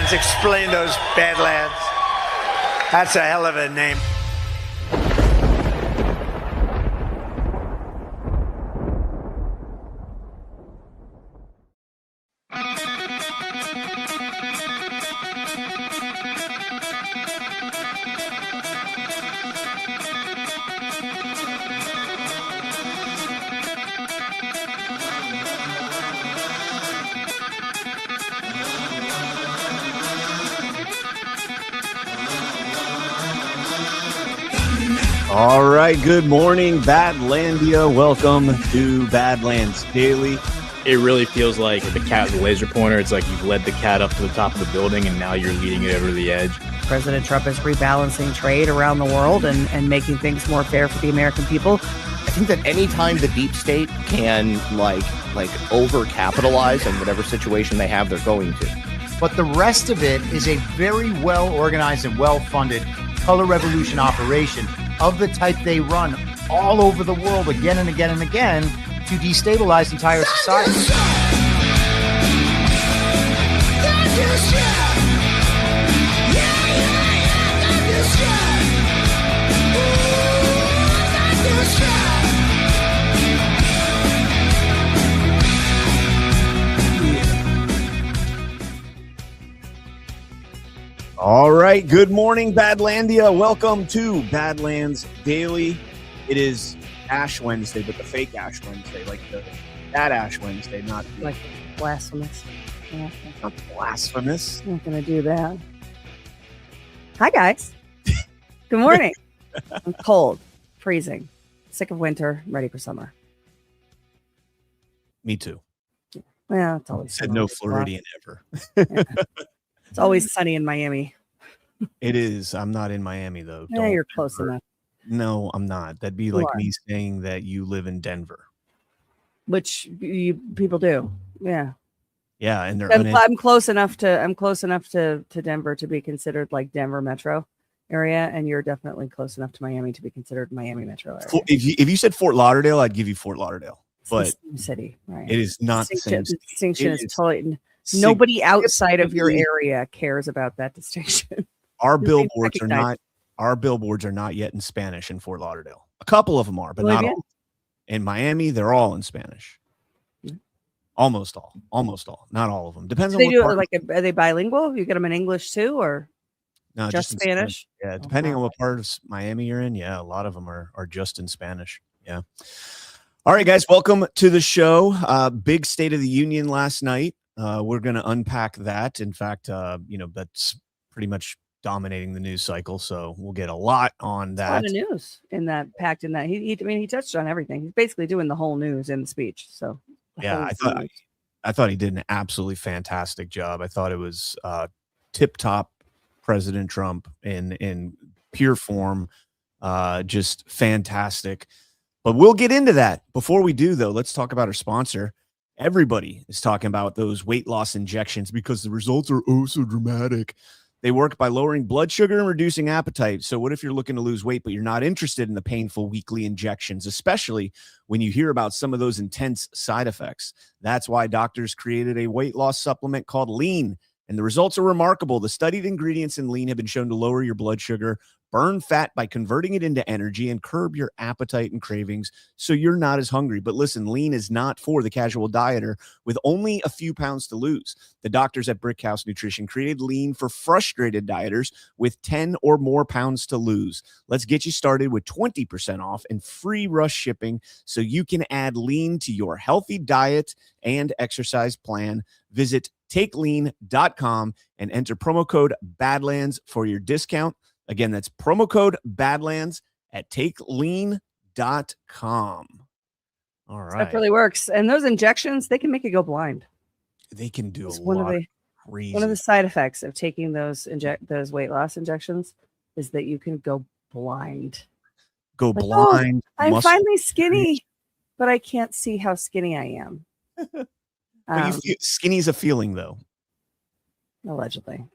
Badlands. Explain those Badlands. That's a hell of a name. All right, good morning, Badlandia. Welcome to Badlands Daily. It really feels like the cat with the laser pointer. It's like you've led the cat up to the top of the building, and now you're leading it over the edge. President Trump is rebalancing trade around the world and making things more fair for the American people. I think that anytime the deep state can like over-capitalize in whatever situation they have, they're going to. But the rest of it is a very well-organized and well-funded color revolution operation of the type they run all over the world again and again and again to destabilize entire society. All right, good morning, Badlandia. Welcome to Badlands Daily. It is Ash Wednesday, but the fake Ash Wednesday, like that Ash Wednesday, not Like blasphemous. Yeah. not blasphemous. I'm not going to do that. Hi, guys. Good morning. I'm cold, freezing, sick of winter, ready for summer. Me too. Well, it's always Said no Floridian ever. Yeah. It's always sunny in Miami. It is. I'm not in Miami though. Yeah, you're close enough. No, I'm not. That'd be You like are. me saying that you live in Denver. Which people do. Yeah. Yeah, and they're I'm close enough to Denver to be considered like Denver metro area, and you're definitely close enough to Miami to be considered Miami metro area. If you said Fort Lauderdale, I'd give you Fort Lauderdale. It's But the same city, right? it is not the same. The distinction It is totally nobody outside of your area cares about that distinction. Our They billboards are recognize- not yet in Spanish in Fort Lauderdale. A couple of them are, but Well, not yeah. all. In Miami, they're all in Spanish. Yeah. Almost all. Not all of them. Depends Do on they what do it part. like are they bilingual? You get them in English too, or No, just in Spanish? Yeah, depending on what part of Miami you're in. Yeah, a lot of them are just in Spanish. Yeah. All right, guys, welcome to the show. Big State of the Union last night. We're going to unpack that. In fact, that's pretty much dominating the news cycle, so we'll get a lot on that. A lot of news in that packed in that. He touched on everything. He's basically doing the whole news in the speech. So Yeah, I thought he did an absolutely fantastic job. I thought it was tip top President Trump in pure form, just fantastic. But we'll get into that. Before we do, though, let's talk about our sponsor. Everybody is talking about those weight loss injections because the results are oh so dramatic. They work by lowering blood sugar and reducing appetite. So what if you're looking to lose weight, but you're not interested in the painful weekly injections, especially when you hear about some of those intense side effects? That's why doctors created a weight loss supplement called Lean, and the results are remarkable. The studied ingredients in Lean have been shown to lower your blood sugar, burn fat by converting it into energy, and curb your appetite and cravings so you're not as hungry. But listen, Lean is not for the casual dieter with only a few pounds to lose. The doctors at Brickhouse Nutrition created Lean for frustrated dieters with 10 or more pounds to lose. Let's get you started with 20% off and free rush shipping so you can add Lean to your healthy diet and exercise plan. Visit takelean.com and enter promo code Badlands for your discount. Again, that's promo code Badlands at takelean.com. All right. That really works. And those injections, they can make you go blind. They can do It's a one lot of of the crazy. one of the side effects of taking those weight loss injections is that you can go blind. Go Like, blind. I'm muscle- finally skinny, but I can't see how skinny I am. But skinny's a feeling, though. Allegedly.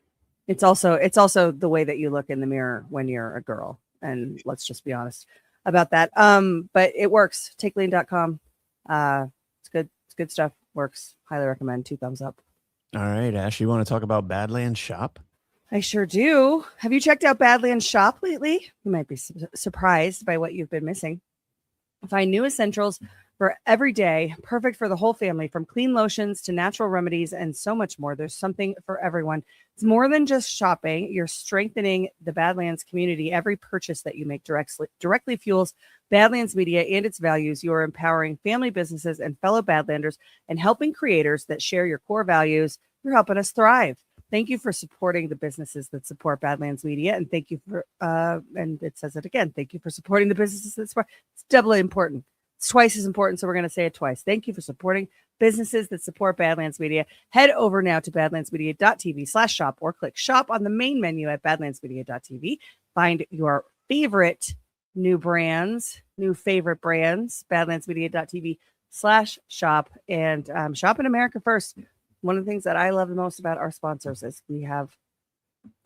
It's also the way that you look in the mirror when you're a girl. And let's just be honest about that. But it works. Takelean.com. It's good. It's good stuff. Works. Highly recommend. 2 thumbs up. All right, Ash, you want to talk about Badlands Shop? I sure do. Have you checked out Badlands Shop lately? You might be surprised by what you've been missing. Find new essentials for every day, perfect for the whole family, from clean lotions to natural remedies and so much more. There's something for everyone. It's more than just shopping. You're strengthening the Badlands community. Every purchase that you make directly fuels Badlands Media and its values. You are empowering family businesses and fellow Badlanders and helping creators that share your core values. You're helping us thrive. Thank you for supporting the businesses that support Badlands Media. And thank you for, and it says it again, thank you for supporting the businesses that support. It's doubly important. It's twice as important. So we're going to say it twice. Thank you for supporting businesses that support Badlands Media. Head over now to badlandsmedia.tv/shop or click shop on the main menu at badlandsmedia.tv. Find your favorite new favorite brands, badlandsmedia.tv/shop, and shop in America first. One of the things that I love the most about our sponsors is we have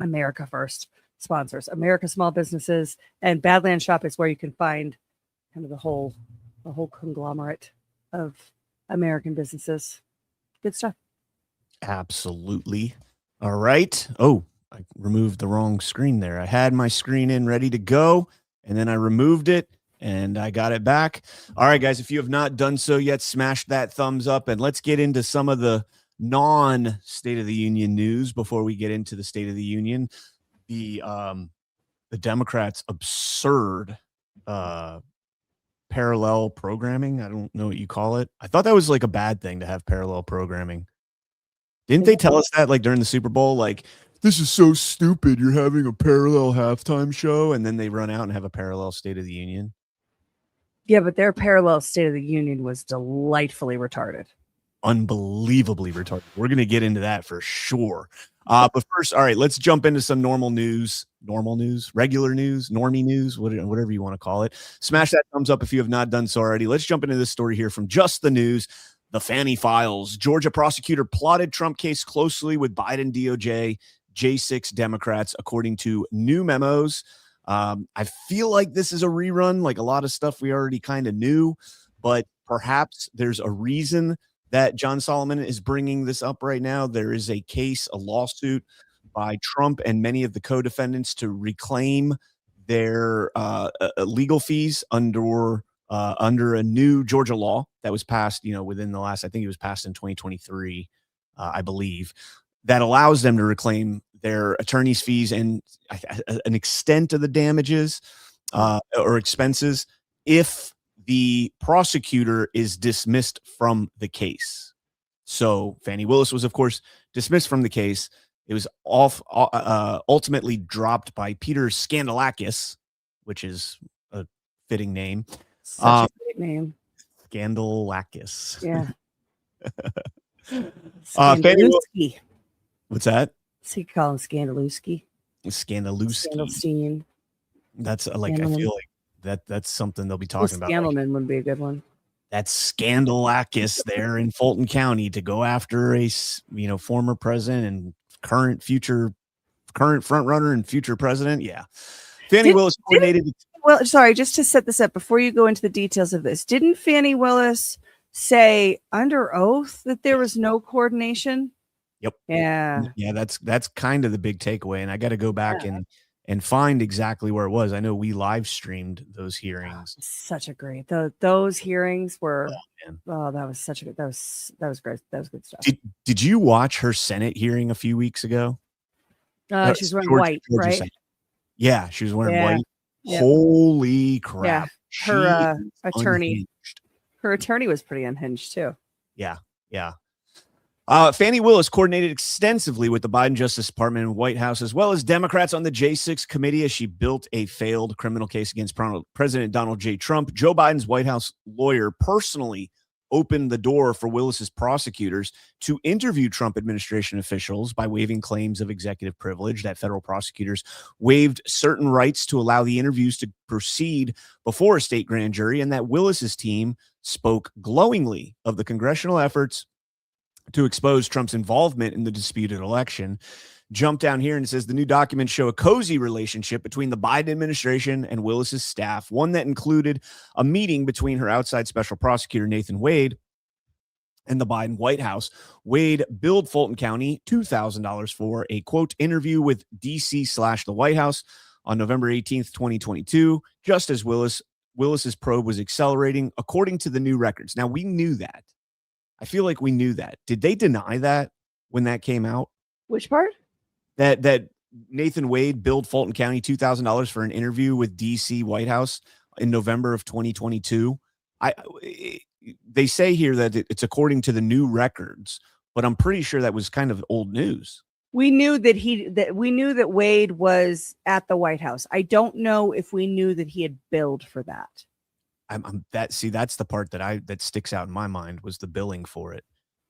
America First sponsors, America Small Businesses, and Badlands Shop is where you can find kind of the whole conglomerate of American businesses. Good stuff. Absolutely. All right. Oh, I removed the wrong screen there. I had my screen in ready to go, and then I removed it, and I got it back. All right, guys, if you have not done so yet, smash that thumbs up, and let's get into some of the non-State of the Union news before we get into the State of the Union. The Democrats' absurd parallel programming. I don't know what you call it. I thought that was like a bad thing to have parallel programming. Didn't they tell us that like during the Super Bowl? Like, this is so stupid. You're having a parallel halftime show, and then they run out and have a parallel State of the Union. Yeah, but their parallel State of the Union was delightfully retarded. Unbelievably retarded. We're going to get into that for sure. But first, all right, let's jump into some regular news, normie news, whatever you want to call it. Smash that thumbs up if you have not done so already. Let's jump into this story here from Just the News. The Fannie Files. Georgia prosecutor plotted Trump case closely with Biden DOJ, J6 Democrats, according to new memos. I feel like this is a rerun, like a lot of stuff we already kind of knew, but perhaps there's a reason that John Solomon is bringing this up right now. There is a case, a lawsuit by Trump and many of the co-defendants to reclaim their legal fees under a new Georgia law that was passed, within the last, I think it was passed in 2023, I believe, that allows them to reclaim their attorney's fees and an extent of the damages or expenses if the prosecutor is dismissed from the case. So Fannie Willis was, of course, dismissed from the case. It was ultimately dropped by Peter Skandalakis, which is a fitting name. Such a great name. Skandalakis. Yeah. Fannie, what's that? So you call him Skandaluski. Skandaluski. That's like, I feel like that's something they'll be talking about. Scandalman would be a good one. That's Skandalakis there in Fulton County to go after a former president and current front runner and future president. Yeah, Fannie Willis coordinated. Well, sorry, just to set this up before you go into the details of this, didn't Fannie Willis say under oath that there was no coordination? Yep. Yeah. That's kind of the big takeaway, and I got to go back and find exactly where it was. I know we live streamed those hearings. Such a great those hearings were. That was such a good. That was great. That was good stuff. Did you watch her Senate hearing a few weeks ago? She's wearing white, right? Senate. Yeah, she was wearing white. Yep. Holy crap! Yeah, her attorney. Her attorney was pretty unhinged too. Yeah. Fannie Willis coordinated extensively with the Biden Justice Department and White House, as well as Democrats on the J6 committee, as she built a failed criminal case against President Donald J. Trump. Joe Biden's White House lawyer personally opened the door for Willis's prosecutors to interview Trump administration officials by waiving claims of executive privilege. That federal prosecutors waived certain rights to allow the interviews to proceed before a state grand jury, and that Willis's team spoke glowingly of the congressional efforts to expose Trump's involvement in the disputed election. Jump down here and it says the new documents show a cozy relationship between the Biden administration and Willis's staff, one that included a meeting between her outside special prosecutor, Nathan Wade, and the Biden White House. Wade billed Fulton County $2,000 for a, quote, interview with DC/the White House on November 18th, 2022, just as Willis's probe was accelerating, according to the new records. Now, we knew that. I feel like we knew that. Did they deny that when that came out? Which part? That Nathan Wade billed Fulton County $2,000 for an interview with DC White House in November of 2022. They say here that it's according to the new records, but I'm pretty sure that was kind of old news. We knew that Wade was at the White House. I don't know if we knew that he had billed for that. That's the part that sticks out in my mind, was the billing for it.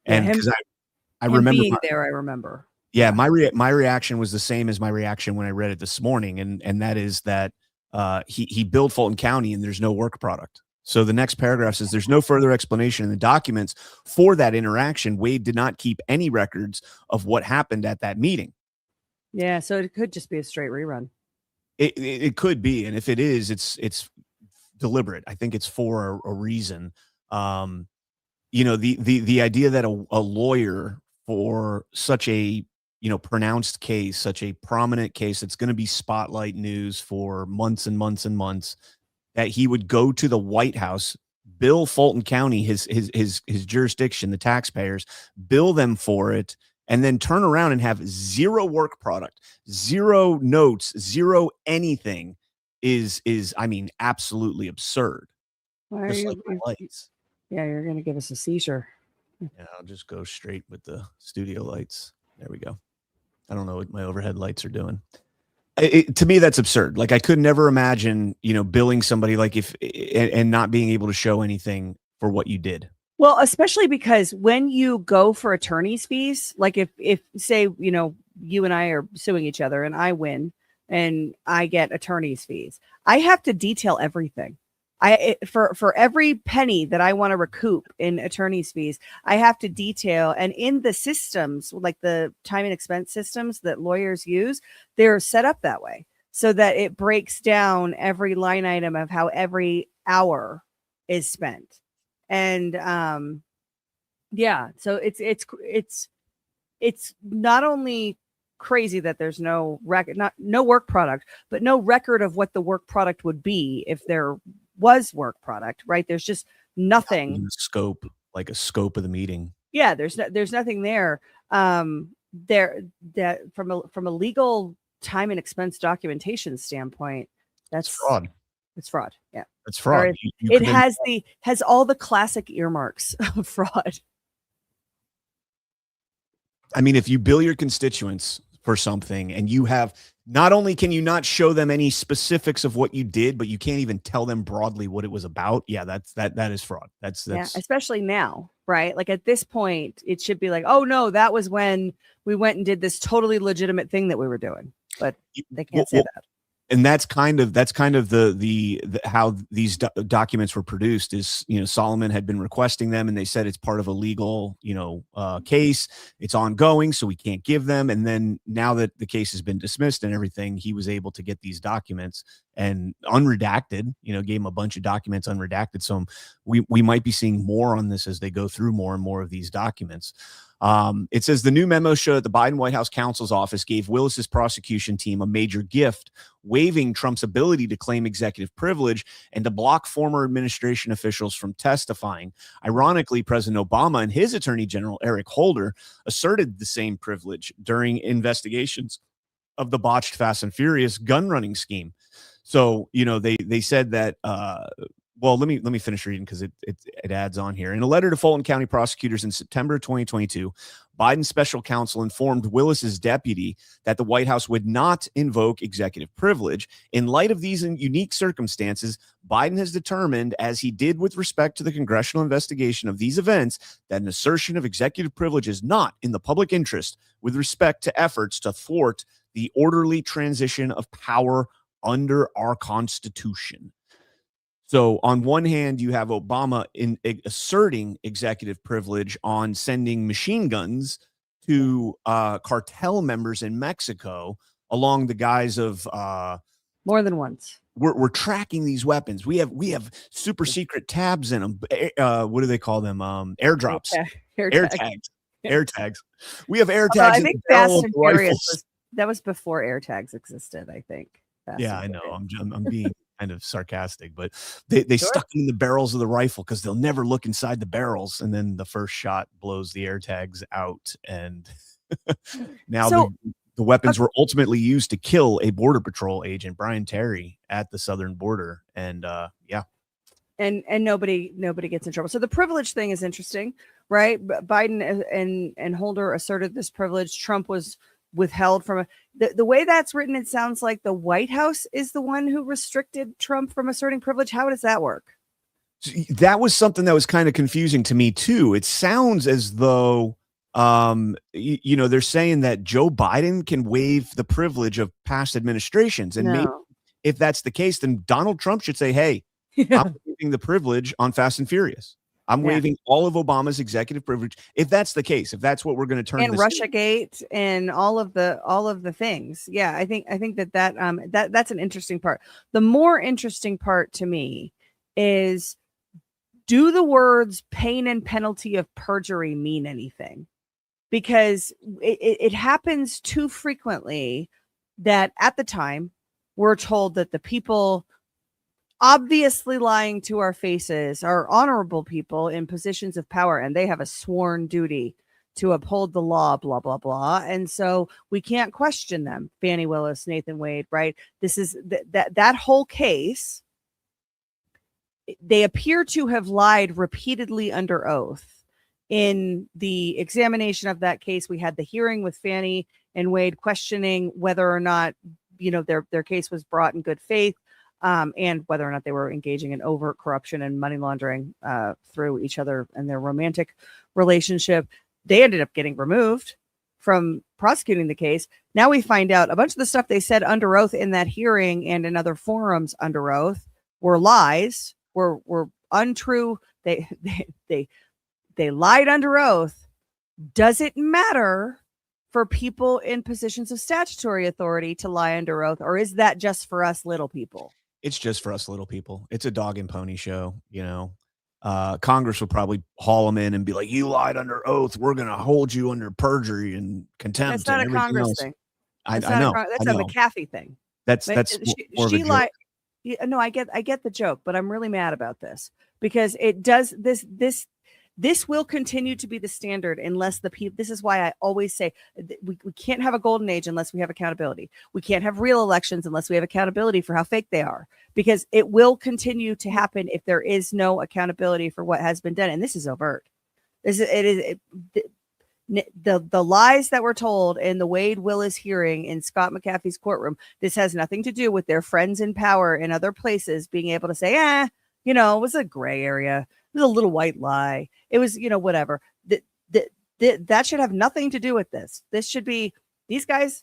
Yeah, And because I remember being there, I remember. Yeah, my reaction was the same as my reaction when I read it this morning, and that is that he billed Fulton County and there's no work product. So the next paragraph says there's no further explanation in the documents for that interaction. Wade did not keep any records of what happened at that meeting. Yeah, so it could just be a straight rerun. It could be, and if it is, it's deliberate. I think it's for a reason. The idea that a lawyer for such a pronounced case, such a prominent case that's going to be spotlight news for months and months and months, that he would go to the White House, bill Fulton County, his jurisdiction, the taxpayers, bill them for it, and then turn around and have zero work product, zero notes, zero anything is absolutely absurd. Why are you, yeah, you're going to give us a seizure. Yeah, I'll just go straight with the studio lights. There we go. I don't know what my overhead lights are doing. To me, that's absurd. Like, I could never imagine, billing somebody and not being able to show anything for what you did. Well, especially because when you go for attorney's fees, like if say, you and I are suing each other and I win and I get attorney's fees, I have to detail everything. For every penny that I want to recoup in attorney's fees, I have to detail. And in the systems, like the time and expense systems that lawyers use, they're set up that way so that it breaks down every line item of how every hour is spent. And so it's not only crazy that there's no work product, but no record of what the work product would be if there was work product, right? There's just nothing. Scope, like a scope of the meeting. Yeah, there's nothing there. That from a legal time and expense documentation standpoint, that's fraud. It's fraud. Yeah, it's fraud. It has all the classic earmarks of fraud. I mean, if you bill your constituents for something and you have, not only can you not show them any specifics of what you did, but you can't even tell them broadly what it was about. Yeah, that is fraud. That's especially now, right? Like at this point, it should be like, oh no, that was when we went and did this totally legitimate thing that we were doing, but they can't say that. And that's kind of the how these documents were produced is, Solomon had been requesting them and they said it's part of a legal, case. It's ongoing, so we can't give them. And then now that the case has been dismissed and everything, he was able to get these documents and unredacted, gave him a bunch of documents unredacted. So we might be seeing more on this as they go through more and more of these documents. It says the new memo showed the Biden White House counsel's office gave Willis's prosecution team a major gift, waiving Trump's ability to claim executive privilege and to block former administration officials from testifying. Ironically, President Obama and his Attorney General, Eric Holder, asserted the same privilege during investigations of the botched Fast and Furious gun running scheme. So, they said that, well, let me finish reading because it adds on here. In a letter to Fulton County prosecutors in September 2022, Biden's special counsel informed Willis's deputy that the White House would not invoke executive privilege. In light of these unique circumstances, Biden has determined, as he did with respect to the congressional investigation of these events, that an assertion of executive privilege is not in the public interest with respect to efforts to thwart the orderly transition of power under our Constitution. So on one hand, you have Obama asserting executive privilege on sending machine guns to cartel members in Mexico along the guise of more than once. we're tracking these weapons. We have super secret tabs in them. What do they call them? Airdrops, air tags, air tags. We have air tags. I in think the barrel Fast of and the Furious rifles. was before air tags existed. I think. Fast Yeah, and I know. Furious. I'm being kind of sarcastic, but they Sure. stuck them in the barrels of the rifle because they'll never look inside the barrels, and then the first shot blows the air tags out, and now So the weapons were ultimately used to kill a Border Patrol agent, Brian Terry, at the southern border, and yeah. And nobody gets in trouble. So the privilege thing is interesting, right? Biden and Holder asserted this privilege. Trump was withheld from the way that's written. It sounds like the White House is the one who restricted Trump from asserting privilege. How does that work? That was something that was kind of confusing to me too. It sounds as though they're saying that Joe Biden can waive the privilege of past administrations, and maybe if that's the case, then Donald Trump should say, hey, I'm waiving the privilege on Fast and Furious. I'm waiving all of Obama's executive privilege. If that's the case, if that's what we're going to turn, and Russiagate and all of the things. Yeah, I think that's an interesting part. The more interesting part to me is, do the words pain and penalty of perjury mean anything? Because it happens too frequently that at the time we're told that the people obviously lying to our faces are honorable people in positions of power, and they have a sworn duty to uphold the law, blah, blah, blah. And so we can't question them. Fani Willis, Nathan Wade, right? This is that whole case. They appear to have lied repeatedly under oath. In the examination of that case, we had the hearing with Fani and Wade questioning whether or not, their case was brought in good faith, and whether or not they were engaging in overt corruption and money laundering through each other and their romantic relationship. They ended up getting removed from prosecuting the case. Now we find out a bunch of the stuff they said under oath in that hearing and in other forums under oath were lies, were untrue. They lied under oath. Does it matter for people in positions of statutory authority to lie under oath, or is that just for us little people? It's just for us little people. It's a dog and pony show, Congress will probably haul them in and be like, you lied under oath. We're going to hold you under perjury and contempt. That's not and a Congress else. thing. I know. That's a McAfee thing. That's she lied. No, I get the joke, but I'm really mad about this because it does this will continue to be the standard unless the people. This is why I always say we can't have a golden age unless we have accountability. We can't have real elections unless we have accountability for how fake they are, because it will continue to happen if there is no accountability for what has been done. And this is overt. The lies that were told in the Wade Willis hearing in Scott McAfee's courtroom. This has nothing to do with their friends in power in other places being able to say, it was a gray area. It was a little white lie. It was, whatever. That should have nothing to do with this. This should be, these guys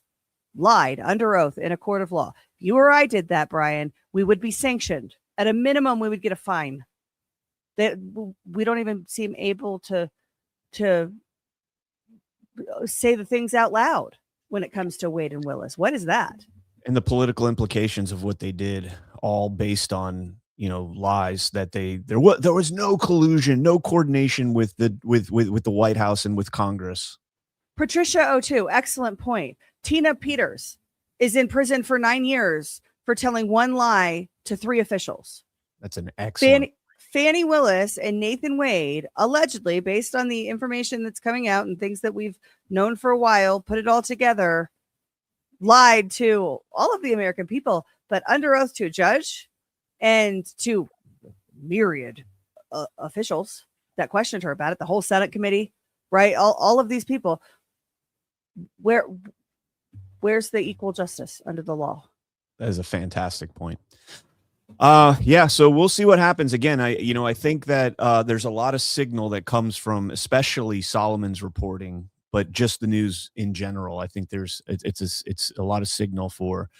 lied under oath in a court of law. If you or I did that, Brian, we would be sanctioned. At a minimum, we would get a fine. That we don't even seem able to say the things out loud when it comes to Wade and Willis. What is that? And the political implications of what they did, all based on lies that there was no collusion, no coordination with the White House and with Congress. Patricia O2, excellent point. Tina Peters is in prison for 9 years for telling one lie to 3 officials. That's an excellent. Fani Willis and Nathan Wade, allegedly, based on the information that's coming out and things that we've known for a while, put it all together, lied to all of the American people, but under oath to a judge and to myriad officials that questioned her about it, the whole Senate committee, right? All of these people. Where's the equal justice under the law? That is a fantastic point. Yeah, so we'll see what happens. Again, I think that there's a lot of signal that comes from especially Solomon's reporting, but just the news in general. I think it's a lot of signal for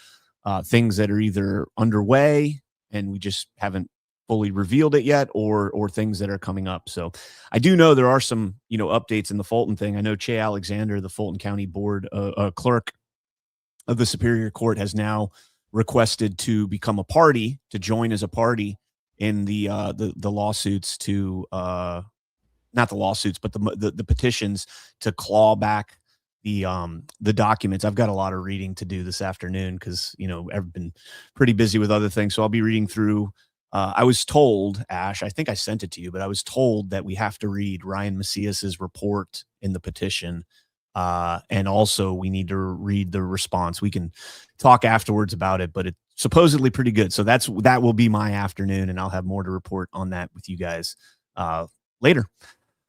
things that are either underway and we just haven't fully revealed it yet, or things that are coming up. So I do know there are some, updates in the Fulton thing. I know Che Alexander, the Fulton County Board clerk of the Superior Court, has now requested to become a party, to join as a party in the lawsuits to not the lawsuits, but the petitions to claw back the documents. I've got a lot of reading to do this afternoon because, I've been pretty busy with other things. So I'll be reading through. I was told, Ash, I think I sent it to you, but I was told that we have to read Ryan Macias's report in the petition. And also we need to read the response. We can talk afterwards about it, but it's supposedly pretty good. So that will be my afternoon, and I'll have more to report on that with you guys later.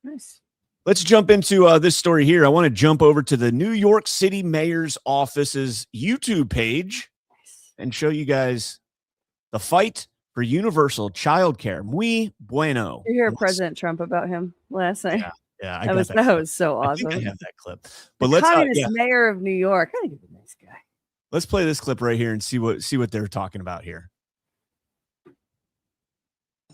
Nice. Let's jump into this story here. I want to jump over to the New York City Mayor's Office's YouTube page and show you guys the fight for universal childcare. Muy bueno. You hear President Trump about him last night? Yeah, that was so awesome. I think I have that clip. But the communist mayor of New York. I think he's a nice guy. Let's play this clip right here and see what they're talking about here.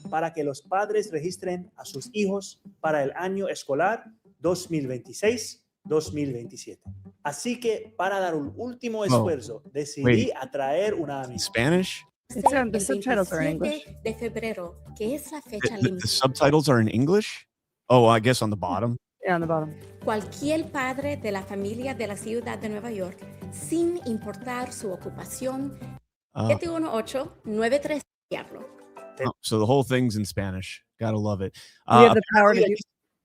Para que los padres registren a sus hijos para el año escolar 2026-2027. Así que para dar un último esfuerzo, decidí atraer una amistad. Spanish? The subtitles are in English. De febrero, que es la fecha The subtitles are in English? Oh, I guess on the bottom. Yeah, on the bottom. Cualquier padre de la familia de la ciudad de Nueva York, sin importar su ocupación, 718-93 diablo. So the whole thing's in Spanish. Gotta love it. We have the power to do.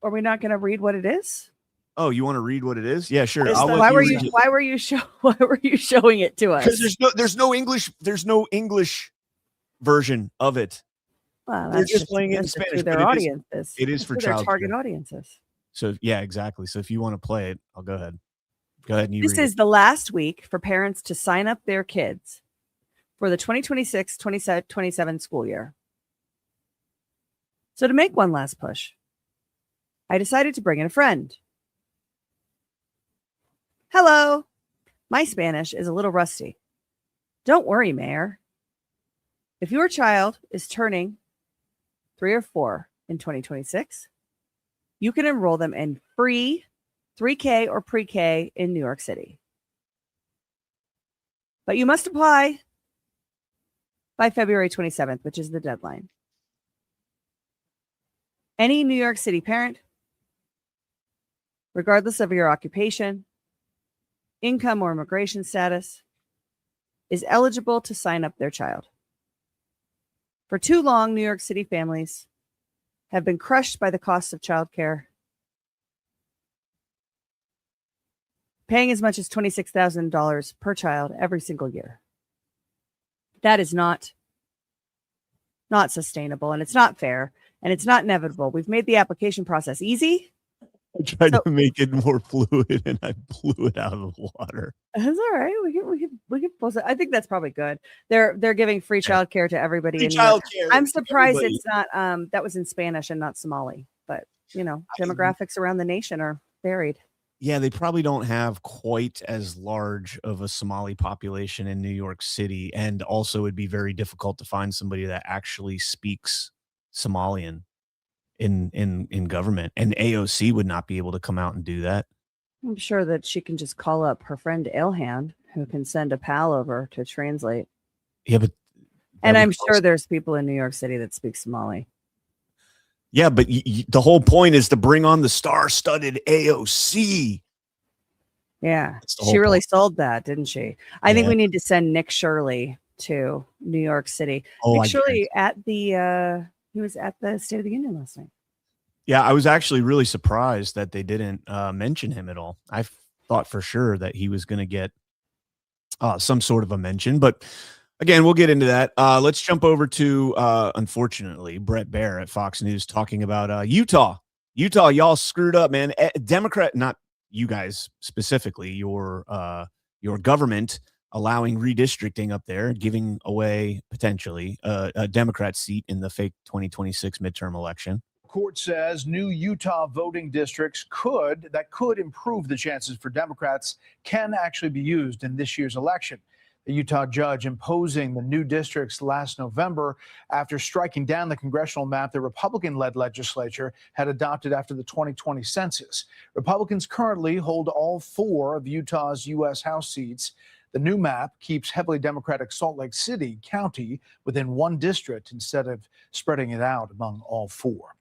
Are we not going to read what it is? Oh, you want to read what it is? Yeah, sure. Why were you showing it to us? Because there's no English version of it. Well, they're just playing it in Spanish. For their audiences. It is for their target audiences. So yeah, exactly. So if you want to play it, I'll go ahead. Go ahead and you This is the last week for parents to sign up their kids for the 2026-2027 school year. So to make one last push, I decided to bring in a friend. Hello. My Spanish is a little rusty. Don't worry, Mayor. If your child is turning 3 or 4 in 2026, you can enroll them in free 3K or pre-K in New York City. But you must apply by February 27th, which is the deadline. Any New York City parent, regardless of your occupation, income, or immigration status, is eligible to sign up their child. For too long, New York City families have been crushed by the cost of childcare, paying as much as $26,000 per child every single year. That is not sustainable, and it's not fair, and it's not inevitable. We've made the application process easy. I tried to make it more fluid, and I blew it out of the water. That's all right. We can post it. I think that's probably good. They're giving free childcare to everybody. Free childcare. I'm surprised it's not. That was in Spanish and not Somali. But demographics around the nation are varied. Yeah, they probably don't have quite as large of a Somali population in New York City, and also it'd be very difficult to find somebody that actually speaks Somalian in government, and AOC would not be able to come out and do that. I'm sure that she can just call up her friend Ilhan, who can send a pal over to translate. Yeah, but I'm sure there's people in New York City that speak Somali. Yeah, but the whole point is to bring on the star-studded AOC. Yeah, she really sold that, didn't she? I think we need to send Nick Shirley to New York City. Nick Shirley he was at the State of the Union last night. Yeah, I was actually really surprised that they didn't mention him at all. I thought for sure that he was going to get some sort of a mention, but again, we'll get into that. Let's jump over to, unfortunately, Brett Baer at Fox News talking about Utah. Utah, y'all screwed up, man. Democrat, not you guys specifically, your government allowing redistricting up there, giving away potentially a Democrat seat in the fake 2026 midterm election. Court says new Utah voting districts could improve the chances for Democrats can actually be used in this year's election. The Utah judge imposing the new districts last November after striking down the congressional map the Republican-led legislature had adopted after the 2020 census. Republicans currently hold all 4 of Utah's U.S. House seats. The new map keeps heavily Democratic Salt Lake City County within one district instead of spreading it out among all 4.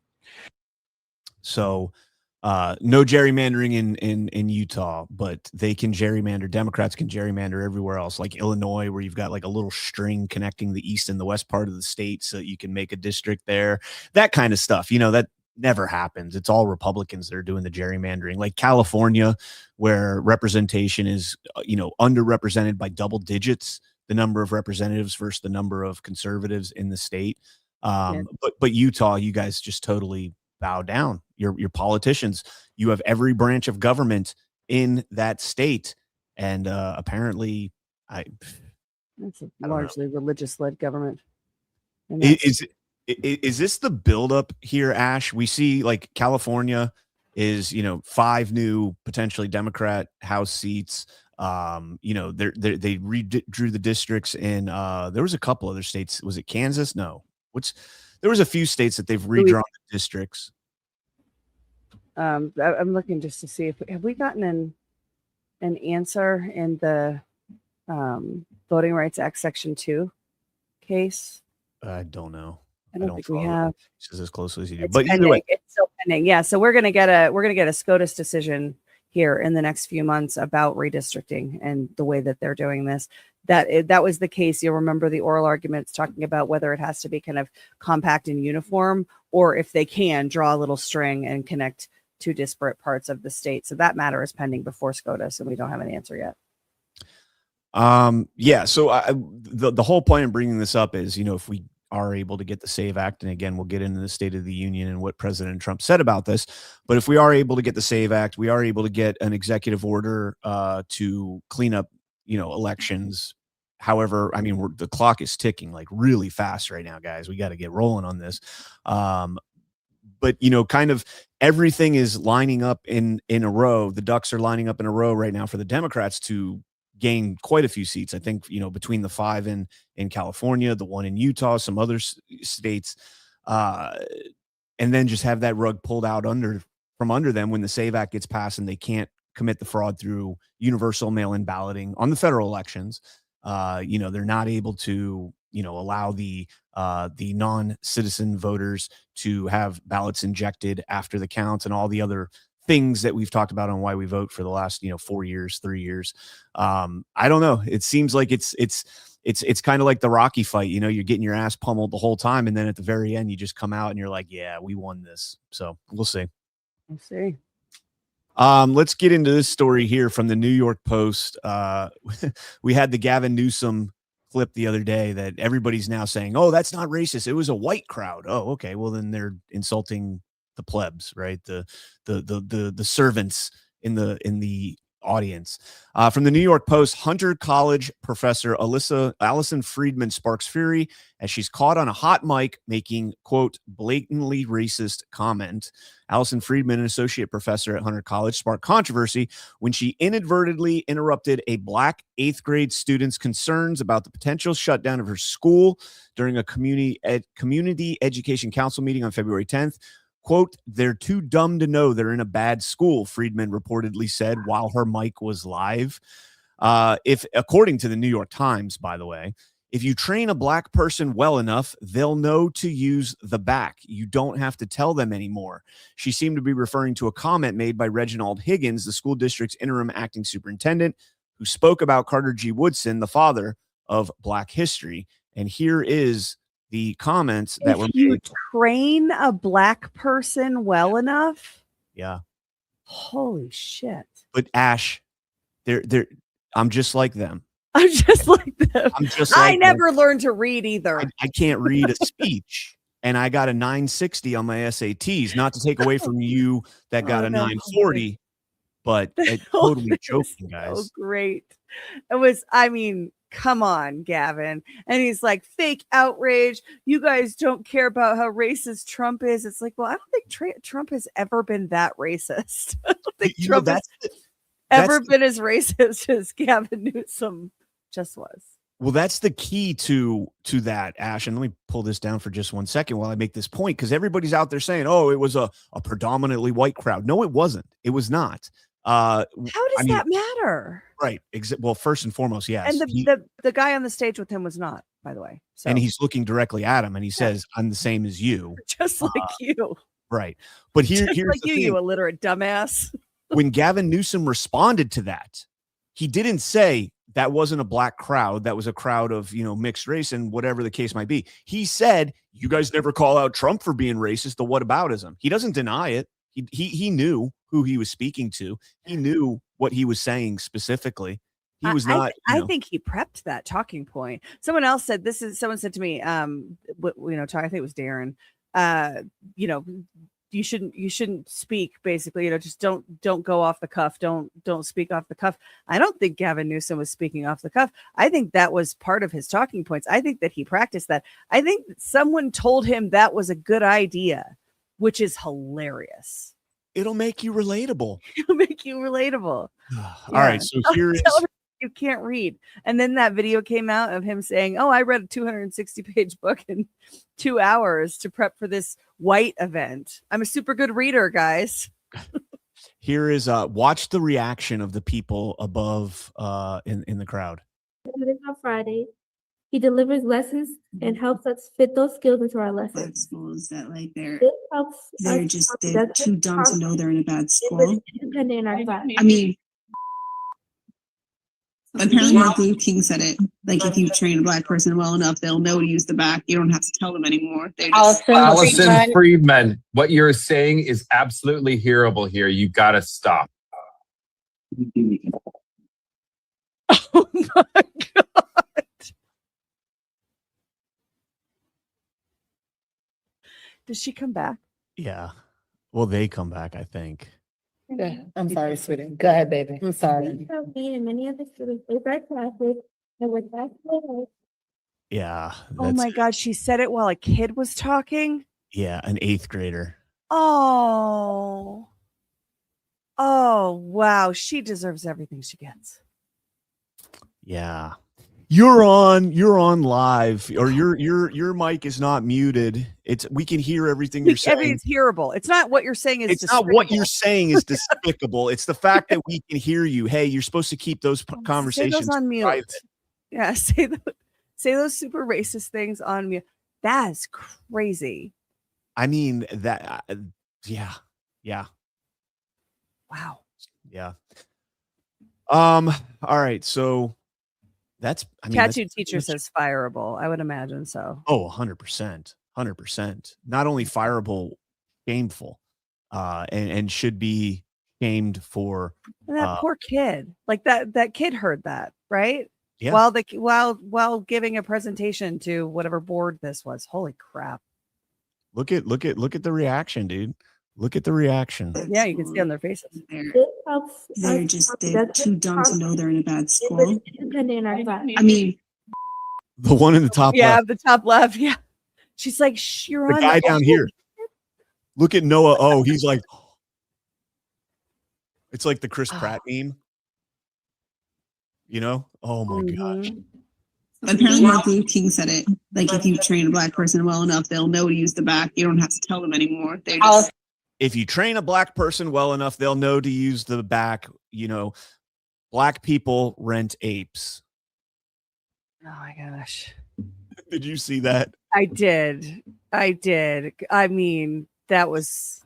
So no gerrymandering in Utah, but they can gerrymander. Democrats can gerrymander everywhere else, like Illinois, where you've got like a little string connecting the east and the west part of the state so you can make a district there. That kind of stuff, that never happens. It's all Republicans that are doing the gerrymandering, like California, where representation is, underrepresented by double digits, the number of representatives versus the number of conservatives in the state. But Utah, you guys just totally bow down. Your politicians, you have every branch of government in that state. And apparently it's a largely religious-led government. Is this the buildup here, Ash? We see like California is, 5 new potentially Democrat House seats. They redrew the districts in there was a couple other states. Was it Kansas? No. There was a few states that they've redrawn the districts. I'm looking just to see have we gotten an answer in the Voting Rights Act Section 2 case. I don't know. I don't think we have. This is as closely as you do. It's But pending. either way, It's still pending. Yeah, so we're gonna get a SCOTUS decision here in the next few months about redistricting and the way that they're doing this. That was the case. You'll remember the oral arguments talking about whether it has to be kind of compact and uniform, or if they can draw a little string and connect 2 disparate parts of the state. So that matter is pending before SCOTUS, and we don't have an answer yet. Yeah. So the whole point of bringing this up is, if we are able to get the SAVE Act, and again, we'll get into the State of the Union and what President Trump said about this, but if we are able to get the SAVE Act, we are able to get an executive order to clean up, elections. However, I mean, the clock is ticking like really fast right now, guys. We got to get rolling on this. But, kind of everything is lining up in a row. The ducks are lining up in a row right now for the Democrats to gain quite a few seats. I think, between the 5 in California, the 1 in Utah, some other states, and then just have that rug pulled out from under them when the SAVE Act gets passed and they can't commit the fraud through universal mail-in balloting on the federal elections. They're not able to, allow the non-citizen voters to have ballots injected after the count and all the other things that we've talked about on Why We Vote for the last 4 years, 3 years. I don't know. It seems like it's kind of like the Rocky fight. You're getting your ass pummeled the whole time, and then at the very end, you just come out and you're like, "Yeah, we won this." So we'll see. We'll see. Let's get into this story here from the New York Post. We had the Gavin Newsom clip the other day that everybody's now saying, "Oh, that's not racist. It was a white crowd." Oh, okay. Well, then they're insulting the plebs, right? The servants in the audience. From the New York Post, Hunter College professor Allison Friedman sparks fury as she's caught on a hot mic making, quote, blatantly racist comment. Allison Friedman, an associate professor at Hunter College, sparked controversy when she inadvertently interrupted a black 8th grade student's concerns about the potential shutdown of her school during a community education council meeting on February 10th. Quote, "They're too dumb to know they're in a bad school," Friedman reportedly said while her mic was live. If, according to the New York Times, by the way, if you train a black person well enough, they'll know to use the back. You don't have to tell them anymore. She seemed to be referring to a comment made by Reginald Higgins, the school district's interim acting superintendent, who spoke about Carter G. Woodson, the father of Black history. And here is the comments that were you made. Train a black person well enough. Yeah. Holy shit. But Ash, I'm just like them. I'm just like them. I never them. learned to read either. I can't read a speech, and I got a 960 on my SATs. Not to take away from you that got a 940, but totally joking, guys. So great. It was. I mean, come on, Gavin. And he's like, fake outrage. You guys don't care about how racist Trump is. It's like, well, I don't think Trump has ever been that racist. I don't think Trump has ever been as racist as Gavin Newsom just was. Well, that's the key to that, Ash. And let me pull this down for just 1 second while I make this point, because everybody's out there saying, oh, it was a predominantly white crowd. No, it wasn't. It was not. How does that matter? Right. Well, first and foremost, yes. And the guy on the stage with him was not, by the way. So. And he's looking directly at him, and he says, "I'm the same as you." Just like you. Right. But here's like the thing. You illiterate dumbass. When Gavin Newsom responded to that, he didn't say that wasn't a black crowd. That was a crowd of, mixed race and whatever the case might be. He said, you guys never call out Trump for being racist. The whataboutism. He doesn't deny it. He knew who he was speaking to. He knew what he was saying specifically. He was not. I think he prepped that talking point. Someone else said someone said to me, I think it was Darren, you shouldn't speak, basically, just don't go off the cuff. Don't speak off the cuff. I don't think Gavin Newsom was speaking off the cuff. I think that was part of his talking points. I think that he practiced that. I think that someone told him that was a good idea, which is hilarious. It'll make you relatable. It'll make you relatable. All right. So here is. You can't read. And then that video came out of him saying, oh, I read a 260-page book in 2 hours to prep for this white event. I'm a super good reader, guys. Here is watch the reaction of the people above in the crowd. On Friday, he delivers lessons and helps us fit those skills into our lessons. Schools that they're too dumb to know they're in a bad school. Independent in our class. I mean, apparently Martin Luther King said it. Like, if you train a black person well enough, they'll know to use the back. You don't have to tell them anymore. Allison Friedman, what you're saying is absolutely hearable here. You got to stop. Oh my God. Does she come back? Yeah. Well, they come back, I think. Yeah, I'm sorry, sweetie. Go ahead, baby. I'm sorry. Me and many other students with our classes and with that. Yeah. Oh my God, she said it while a kid was talking. Yeah, an 8th grader. Oh wow, she deserves everything she gets. Yeah. You're on live, or your mic is not muted. We can hear everything you're saying. Everything's hearable. It's not what you're saying is. It's not what you're saying is despicable. It's the fact that we can hear you. Hey, you're supposed to keep those conversations say those on mute. private. Yeah, say those super racist things on mute. That's crazy. I mean that. Yeah. Wow. Yeah. All right. So. Tattooed teacher says fireable. I would imagine so. Oh, 100%. 100%. Not only fireable, shameful, and should be shamed for. And that poor kid. Like that kid heard that, right? Yeah. While giving a presentation to whatever board this was. Holy crap. Look at the reaction, dude. Look at the reaction. Yeah, you can see on their faces. They're too dumb to know they're in a bad school. I mean, the one in the top left. Yeah, the top left. Yeah. She's like, you're the on guy down here. Look at Noah. Oh, he's like, it's like the Chris Pratt meme. Oh my gosh. Apparently Martin Luther King said it. Like, if you train a black person well enough, they'll know to use the back. You don't have to tell them anymore. If you train a black person well enough, they'll know to use the back. Black people rent apes. Oh my gosh. Did you see that? I did. I mean, that was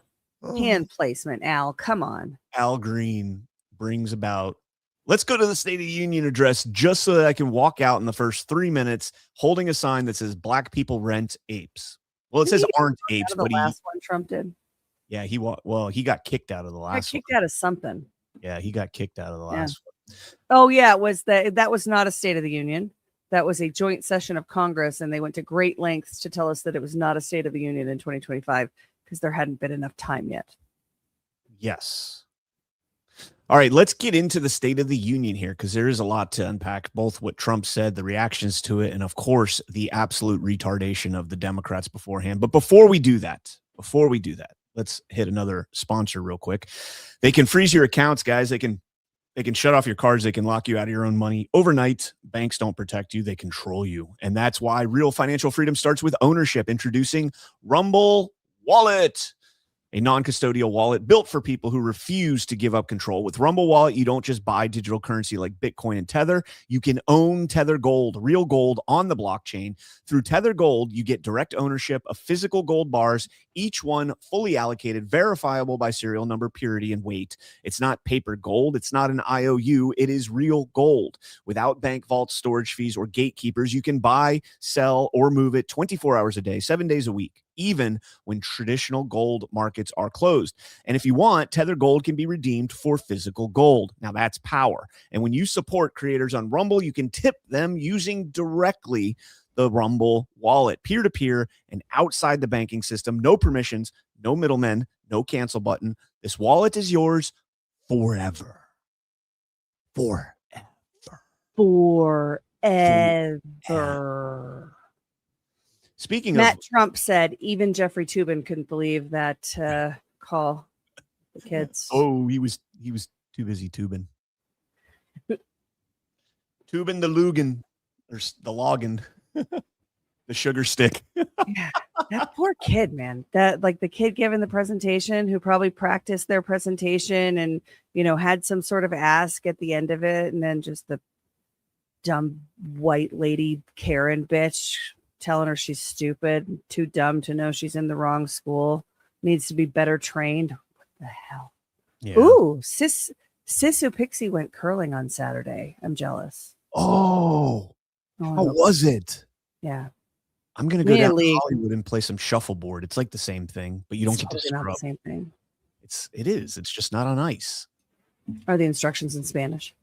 hand placement, Al. Come on. Al Green brings about. Let's go to the State of the Union address just so that I can walk out in the first 3 minutes holding a sign that says black people rent apes. Well, it says aren't apes, but the last one Trump did. Yeah, he got kicked out of the last one. Out of something. Yeah, he got kicked out of the last one. Oh, yeah, it was that was not a State of the Union. That was a joint session of Congress, and they went to great lengths to tell us that it was not a State of the Union in 2025 because there hadn't been enough time yet. Yes. All right, let's get into the State of the Union here because there is a lot to unpack, both what Trump said, the reactions to it, and of course, the absolute retardation of the Democrats beforehand. But before we do that, let's hit another sponsor real quick. They can freeze your accounts, guys. They can shut off your cards. They can lock you out of your own money overnight. Banks don't protect you. They control you. And that's why real financial freedom starts with ownership. Introducing Rumble Wallet, a non-custodial wallet built for people who refuse to give up control. With Rumble Wallet, you don't just buy digital currency like Bitcoin and Tether. You can own Tether Gold, real gold on the blockchain. Through Tether Gold, you get direct ownership of physical gold bars, each one fully allocated, verifiable by serial number, purity, and weight. It's not paper gold. It's not an IOU. It is real gold. Without bank vaults, storage fees, or gatekeepers, you can buy, sell, or move it 24 hours a day, 7 days a week, even when traditional gold markets are closed. And if you want, Tether Gold can be redeemed for physical gold. Now that's power. And when you support creators on Rumble, you can tip them using directly the Rumble wallet, peer-to-peer and outside the banking system. No permissions, no middlemen, no cancel button. This wallet is yours forever. Forever. Speaking Matt of Trump said even Jeffrey Toobin couldn't believe that call the kids. Oh, he was too busy tubing. Tubing the Lugan or the Logan. The sugar stick. Yeah, that poor kid, man. That like the kid giving the presentation who probably practiced their presentation and had some sort of ask at the end of it, and then just the dumb white lady Karen bitch telling her she's stupid, too dumb to know she's in the wrong school, needs to be better trained. What the hell? Yeah. Ooh, Sisu Pixie went curling on Saturday. I'm jealous. Oh, how was it? Yeah. I'm gonna go down to Hollywood and play some shuffleboard. It's like the same thing, but you don't get to scrub. Not the same thing. It is. It's just not on ice. Are the instructions in Spanish?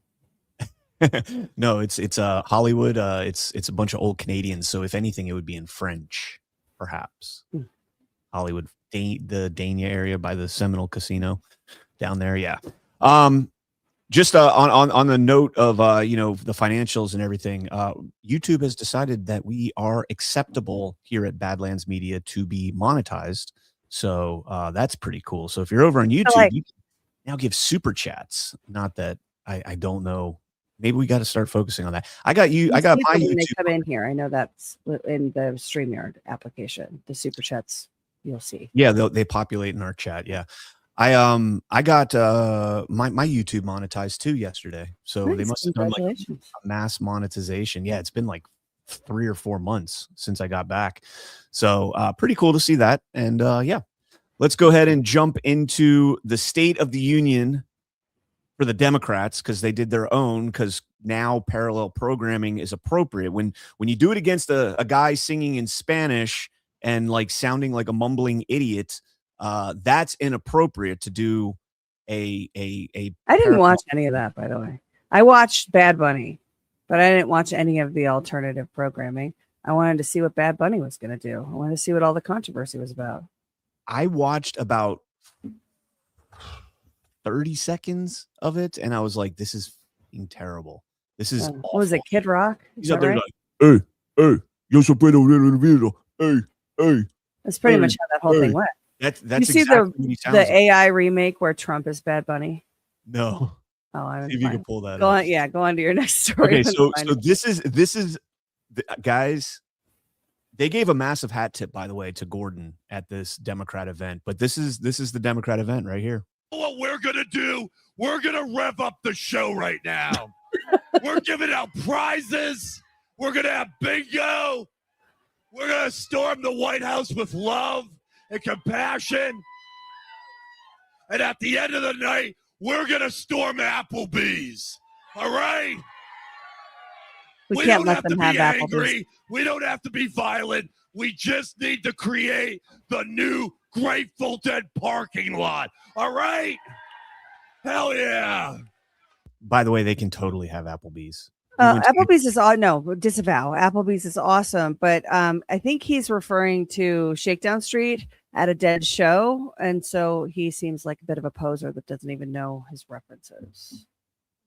No, it's Hollywood. It's a bunch of old Canadians. So if anything, it would be in French, perhaps. Hollywood, the Dania area by the Seminole Casino down there. Yeah. Just on the note of the financials and everything, YouTube has decided that we are acceptable here at Badlands Media to be monetized. So that's pretty cool. So if you're over on YouTube, you can now give super chats. Not that I don't know. Maybe we got to start focusing on that. I got my YouTube. When they come in here, I know that's in the StreamYard application. The super chats you'll see. Yeah, they populate in our chat. Yeah. I got my YouTube monetized too yesterday. So Nice. they must have done like a mass monetization. Yeah, it's been like 3 or 4 months since I got back. So pretty cool to see that. And yeah, let's go ahead and jump into the State of the Union for the Democrats, because they did their own, because now parallel programming is appropriate. When you do it against a guy singing in Spanish and like sounding like a mumbling idiot, that's inappropriate to do I didn't watch any of that, by the way. I watched Bad Bunny, but I didn't watch any of the alternative programming. I wanted to see what Bad Bunny was going to do. I wanted to see what all the controversy was about. I watched about 30 seconds of it, and I was like, this is terrible. This is what was it, Kid Rock? He's up there like, hey, yo soy Pedro, hey. That's pretty much how that whole thing went. That's you see exactly the AI remake where Trump is Bad Bunny? No. Oh, I see if you can pull that go up. on. Yeah, go on to your next story. Okay, so this is guys. They gave a massive hat tip, by the way, to Gordon at this Democrat event. But this is the Democrat event right here. What we're gonna do? We're gonna rev up the show right now. We're giving out prizes. We're gonna have bingo. We're gonna storm the White House with love and compassion. And at the end of the night, we're going to storm Applebee's. All right? We can't let them have angry. Applebee's. We don't have to be violent. We just need to create the new Grateful Dead parking lot. All right? Hell yeah. By the way, they can totally have Applebee's. Applebee's is disavow. Applebee's is awesome, but I think he's referring to Shakedown Street at a dead show, and so he seems like a bit of a poser that doesn't even know his references.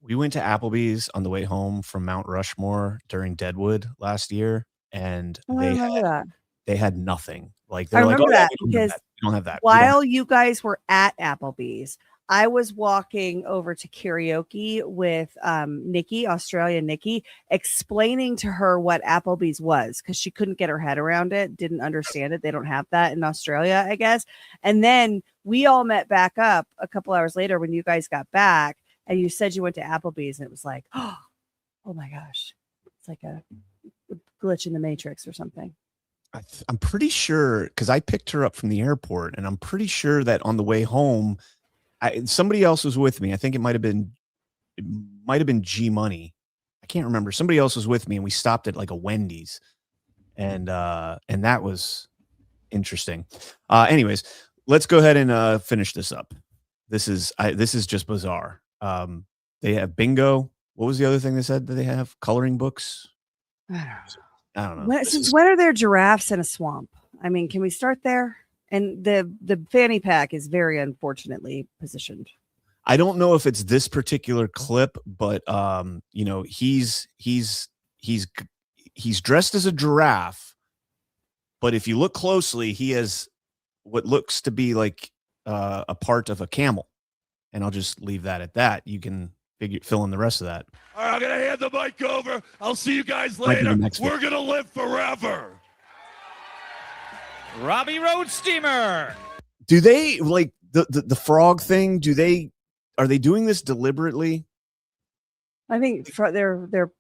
We went to Applebee's on the way home from Mount Rushmore during Deadwood last year, and they had nothing. Like I remember that we don't have that. While you guys were at Applebee's, I was walking over to karaoke with Nikki, Australian Nikki, explaining to her what Applebee's was because she couldn't get her head around it, didn't understand it. They don't have that in Australia, I guess. And then we all met back up a couple hours later when you guys got back, and you said you went to Applebee's, and it was like, oh my gosh, it's like a glitch in the Matrix or something. I'm pretty sure because I picked her up from the airport, and I'm pretty sure that on the way home, somebody else was with me. I think it might have been G Money. I can't remember. Somebody else was with me, and we stopped at like a Wendy's, and that was interesting. Anyways, let's go ahead and finish this up. This is just bizarre. They have bingo. What was the other thing they said that they have? Coloring books. I don't know. Since when are there giraffes in a swamp? I mean, can we start there? And the fanny pack is very unfortunately positioned. I don't know if it's this particular clip, but you know, he's dressed as a giraffe, but if you look closely, he has what looks to be like a part of a camel. And I'll just leave that at that. You can fill in the rest of that. All right, I'm going to hand the mic over. I'll see you guys later. We're going to live forever. Robbie Road Steamer. Do they like the frog thing? Are they doing this deliberately? I think they're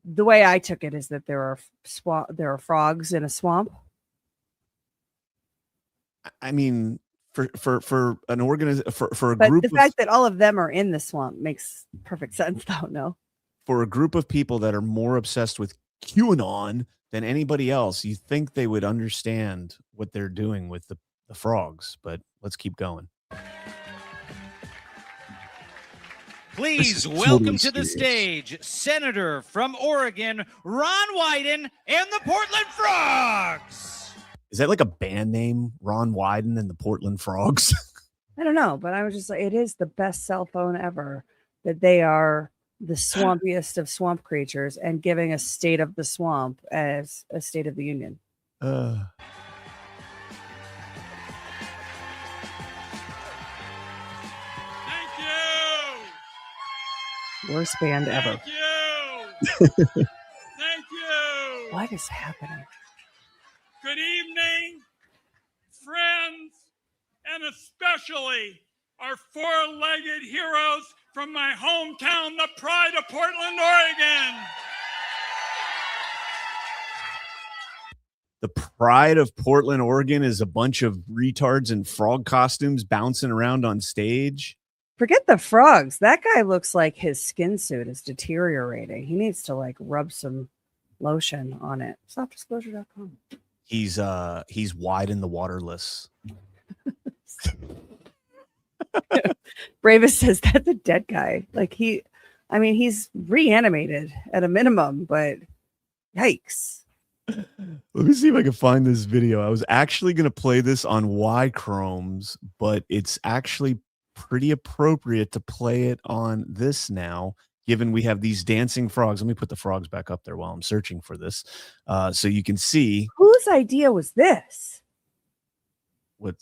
the way I took it is that there are frogs in a swamp. I mean, for an organization, for a but group, the fact that all of them are in the swamp makes perfect sense, though. No, for a group of people that are more obsessed with QAnon than anybody else, you think they would understand what they're doing with the frogs. But let's keep going. Please welcome to the stage Senator from Oregon, Ron Wyden and the Portland Frogs. Is that like a band name, Ron Wyden and the Portland Frogs? I don't know, but I was just like, it is the best cell phone ever that they are the swampiest of swamp creatures and giving a state of the swamp as a State of the Union. Thank you. Worst band ever. Thank you. Thank you. What is happening? Good evening, friends, and especially our four-legged heroes from my hometown, the pride of Portland, Oregon. The pride of Portland, Oregon is a bunch of retards in frog costumes bouncing around on stage. Forget the frogs. That guy looks like his skin suit is deteriorating. He needs to like rub some lotion on it. Softdisclosure.com. He's wide in the waterless. Bravis says that's a dead guy. Like he's reanimated at a minimum, but yikes. Let me see if I can find this video. I was actually going to play this on Y Chromes, but it's actually pretty appropriate to play it on this now, given we have these dancing frogs. Let me put the frogs back up there while I'm searching for this, so you can see. Whose idea was this? What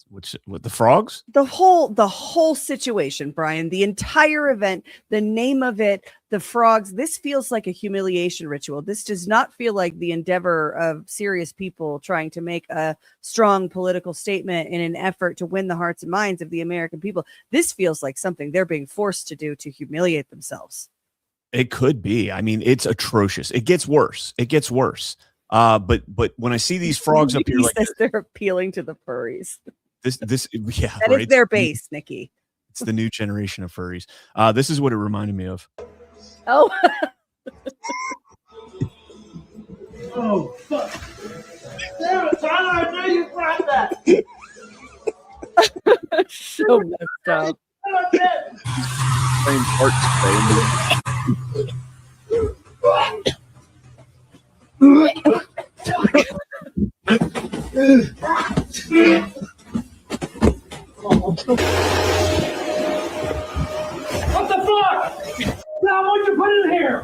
the frogs? The whole situation, Brian, the entire event, the name of it, the frogs. This feels like a humiliation ritual. This does not feel like the endeavor of serious people trying to make a strong political statement in an effort to win the hearts and minds of the American people. This feels like something they're being forced to do to humiliate themselves. It could be. I mean, it's atrocious. It gets worse. But when I see these frogs up here, like they're appealing to the furries. This yeah, that is their base, Nikki. It's the new generation of furries. This is what it reminded me of. Oh. Oh fuck! Damn it, Tyler! I knew you brought that. So messed up. Playing parts, What the fuck? Now what'd you put in here?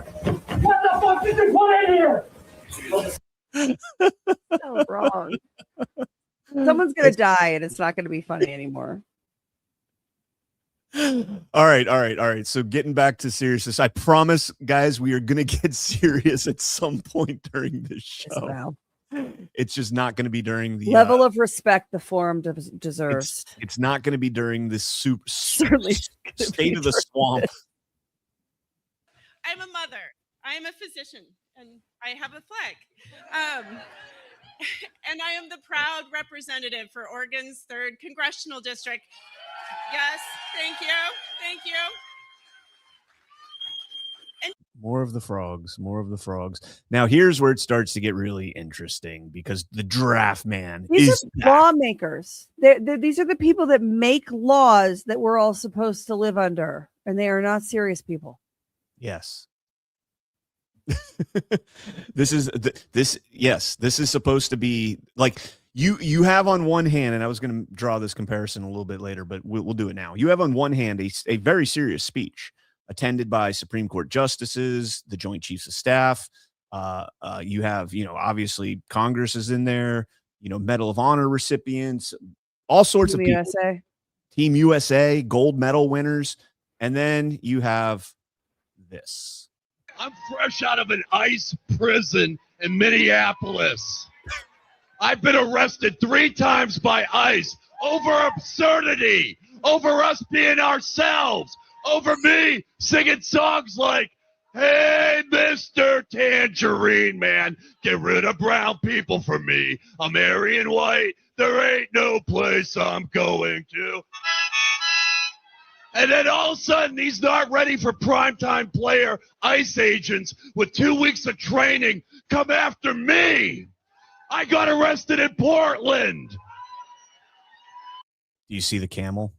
What the fuck did you put in here? So wrong. Someone's gonna die, and it's not gonna be funny anymore. All right. So getting back to seriousness, I promise, guys, we are going to get serious at some point during this show. Wow. It's just not going to be during the level of respect the forum deserves. It's not going to be during this Certainly state of the swamp. I'm a mother. I am a physician, and I have a flag. And I am the proud representative for Oregon's 3rd Congressional District. Yes, thank you. Thank you. More of the frogs. Now, here's where it starts to get really interesting because the draft man These are lawmakers. These are the people that make laws that we're all supposed to live under, and they are not serious people. Yes. This is supposed to be like you have on one hand, and I was going to draw this comparison a little bit later, but we'll do it now. You have on one hand a very serious speech attended by Supreme Court justices, the Joint Chiefs of Staff. You have, obviously Congress is in there, Medal of Honor recipients, all sorts of people. USA. Team USA, gold medal winners. And then you have this. I'm fresh out of an ICE prison in Minneapolis. I've been arrested 3 times by ICE over absurdity, over us being ourselves, over me singing songs like, hey, Mr. Tangerine Man, get rid of brown people for me. I'm Aryan white. There ain't no place I'm going to. And then all of a sudden, he's not ready for primetime player ICE agents with 2 weeks of training come after me. I got arrested in Portland. Do you see the camel?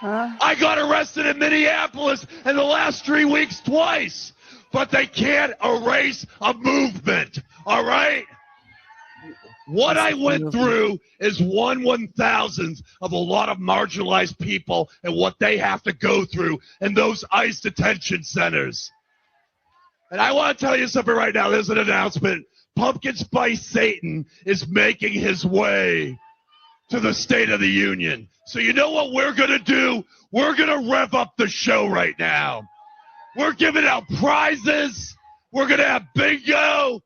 I got arrested in Minneapolis in the last 3 weeks twice, but they can't erase a movement, all right? What I went through is 1/1000th of a lot of marginalized people and what they have to go through in those ICE detention centers. And I want to tell you something right now. There's an announcement. Pumpkin Spice Satan is making his way to the State of the Union. So you know what we're going to do? We're going to rev up the show right now. We're giving out prizes. We're going to have bingo.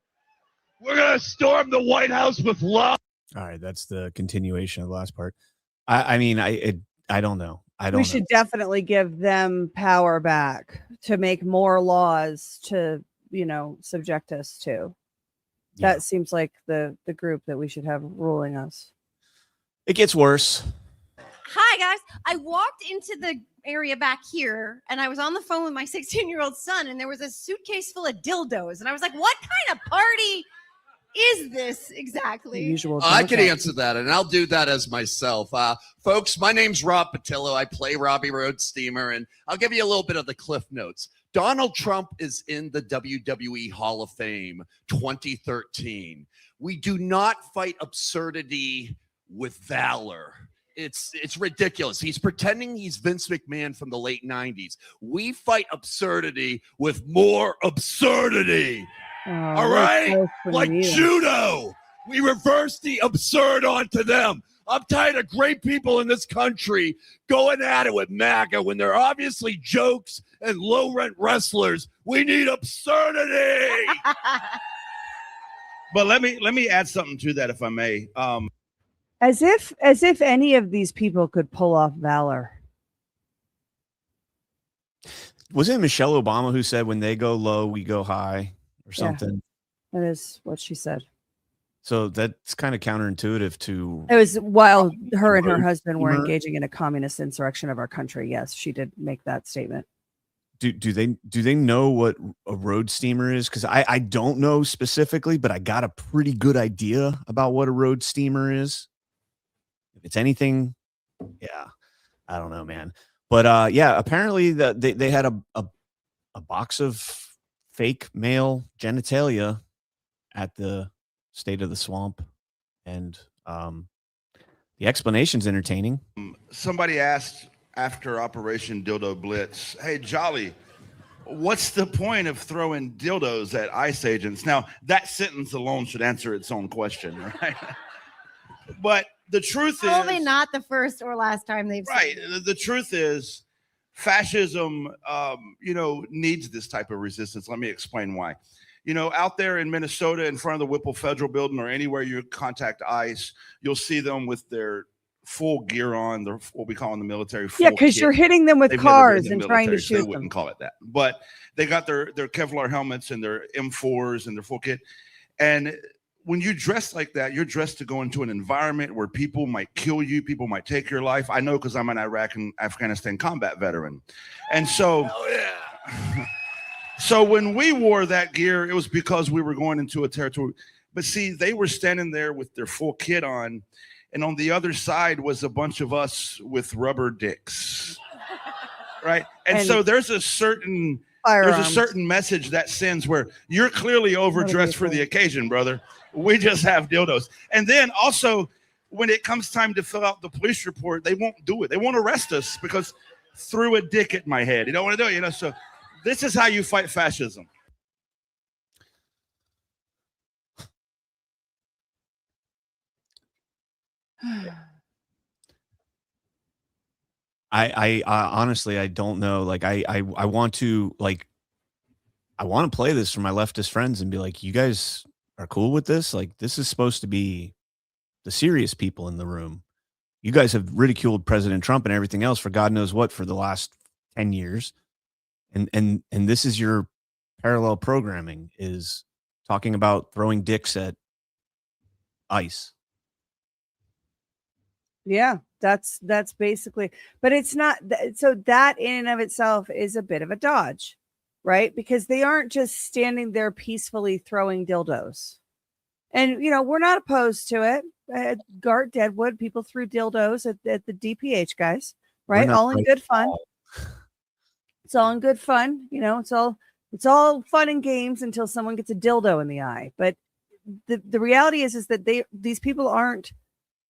We're going to storm the White House with love. All right, that's the continuation of the last part. I don't know. We should definitely give them power back to make more laws to, subject us to. Yeah. That seems like the group that we should have ruling us. It gets worse. Hi, guys. I walked into the area back here and I was on the phone with my 16-year-old son and there was a suitcase full of dildos. And I was like, what kind of party is this exactly? Usual. I can answer that, and I'll do that as myself. Folks, my name's Rob Patillo. I play Robbie Road Steamer, and I'll give you a little bit of the cliff notes. Donald Trump is in the WWE Hall of Fame 2013. We do not fight absurdity with valor. It's ridiculous. He's pretending he's Vince McMahon from the late 90s. We fight absurdity with more absurdity. All right? Like judo. We reverse the absurd onto them. I'm tired of great people in this country going at it with MAGA when they're obviously jokes and low-rent wrestlers. We need absurdity. But let me add something to that, if I may. As if any of these people could pull off valor. Was it Michelle Obama who said when they go low, we go high or something? Yeah, that is what she said. So that's kind of counterintuitive to. It was while her and her husband were engaging in a communist insurrection of our country. Yes, she did make that statement. Do they know what a road steamer is? Because I don't know specifically, but I got a pretty good idea about what a road steamer is. If it's anything, yeah, I don't know, man. But yeah, apparently they had a box of fake male genitalia at the State of the Swamp, and the explanation's entertaining. Somebody asked after Operation Dildo Blitz, hey, Jolly, what's the point of throwing dildos at ICE agents? Now, that sentence alone should answer its own question, right? But the truth is probably not the first or last time they've right. seen it. The truth is fascism, needs this type of resistance. Let me explain why. Out there in Minnesota, in front of the Whipple Federal Building or anywhere you contact ICE, you'll see them with their full gear on, their what we call in the military. Yeah, because you're hitting them with cars and trying to shoot them. Wouldn't call it that, but they got their Kevlar helmets and their M4s and their full kit. And when you dress like that, you're dressed to go into an environment where people might kill you, people might take your life. I know because I'm an Iraq and Afghanistan combat veteran, and so. So when we wore that gear, it was because we were going into a territory. But see, they were standing there with their full kit on, and on the other side was a bunch of us with rubber dicks, right? And so there's a certain message that sends where you're clearly overdressed for the occasion, brother. We just have dildos. And then also, when it comes time to fill out the police report, they won't do it. They won't arrest us because threw a dick at my head. You don't want to do it, So this is how you fight fascism. I honestly, I don't know. Like, I want to play this for my leftist friends and be like, you guys are cool with this? Like, this is supposed to be the serious people in the room. You guys have ridiculed President Trump and everything else for God knows what for the last 10 years. And this is your parallel programming, is talking about throwing dicks at ICE. Yeah, that's basically, but it's not. So that in and of itself is a bit of a dodge, right? Because they aren't just standing there peacefully throwing dildos. And, we're not opposed to it. At Gart Deadwood, people threw dildos at the DPH guys, right? All in good fun. It's all in good fun. It's all fun and games until someone gets a dildo in the eye. But the reality is that these people aren't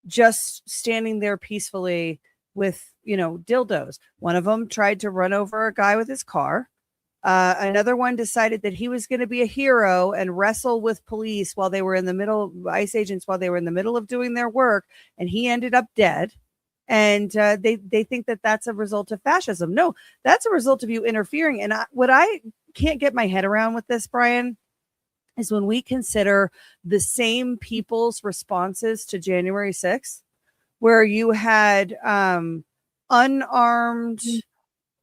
just standing there peacefully with, dildos. One of them tried to run over a guy with his car. Another one decided that he was going to be a hero and wrestle with police while they were in the middle, ICE agents, while they were in the middle of doing their work. And he ended up dead. And they think that that's a result of fascism. No, that's a result of you interfering. And what I can't get my head around with this, Brian, is when we consider the same people's responses to January 6th, where you had unarmed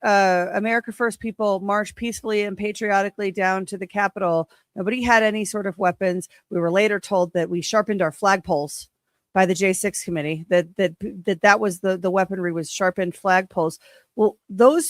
America First people march peacefully and patriotically down to the Capitol. Nobody had any sort of weapons. We were later told that we sharpened our flagpoles by the J6 committee, that was the weaponry was sharpened flagpoles. Well, the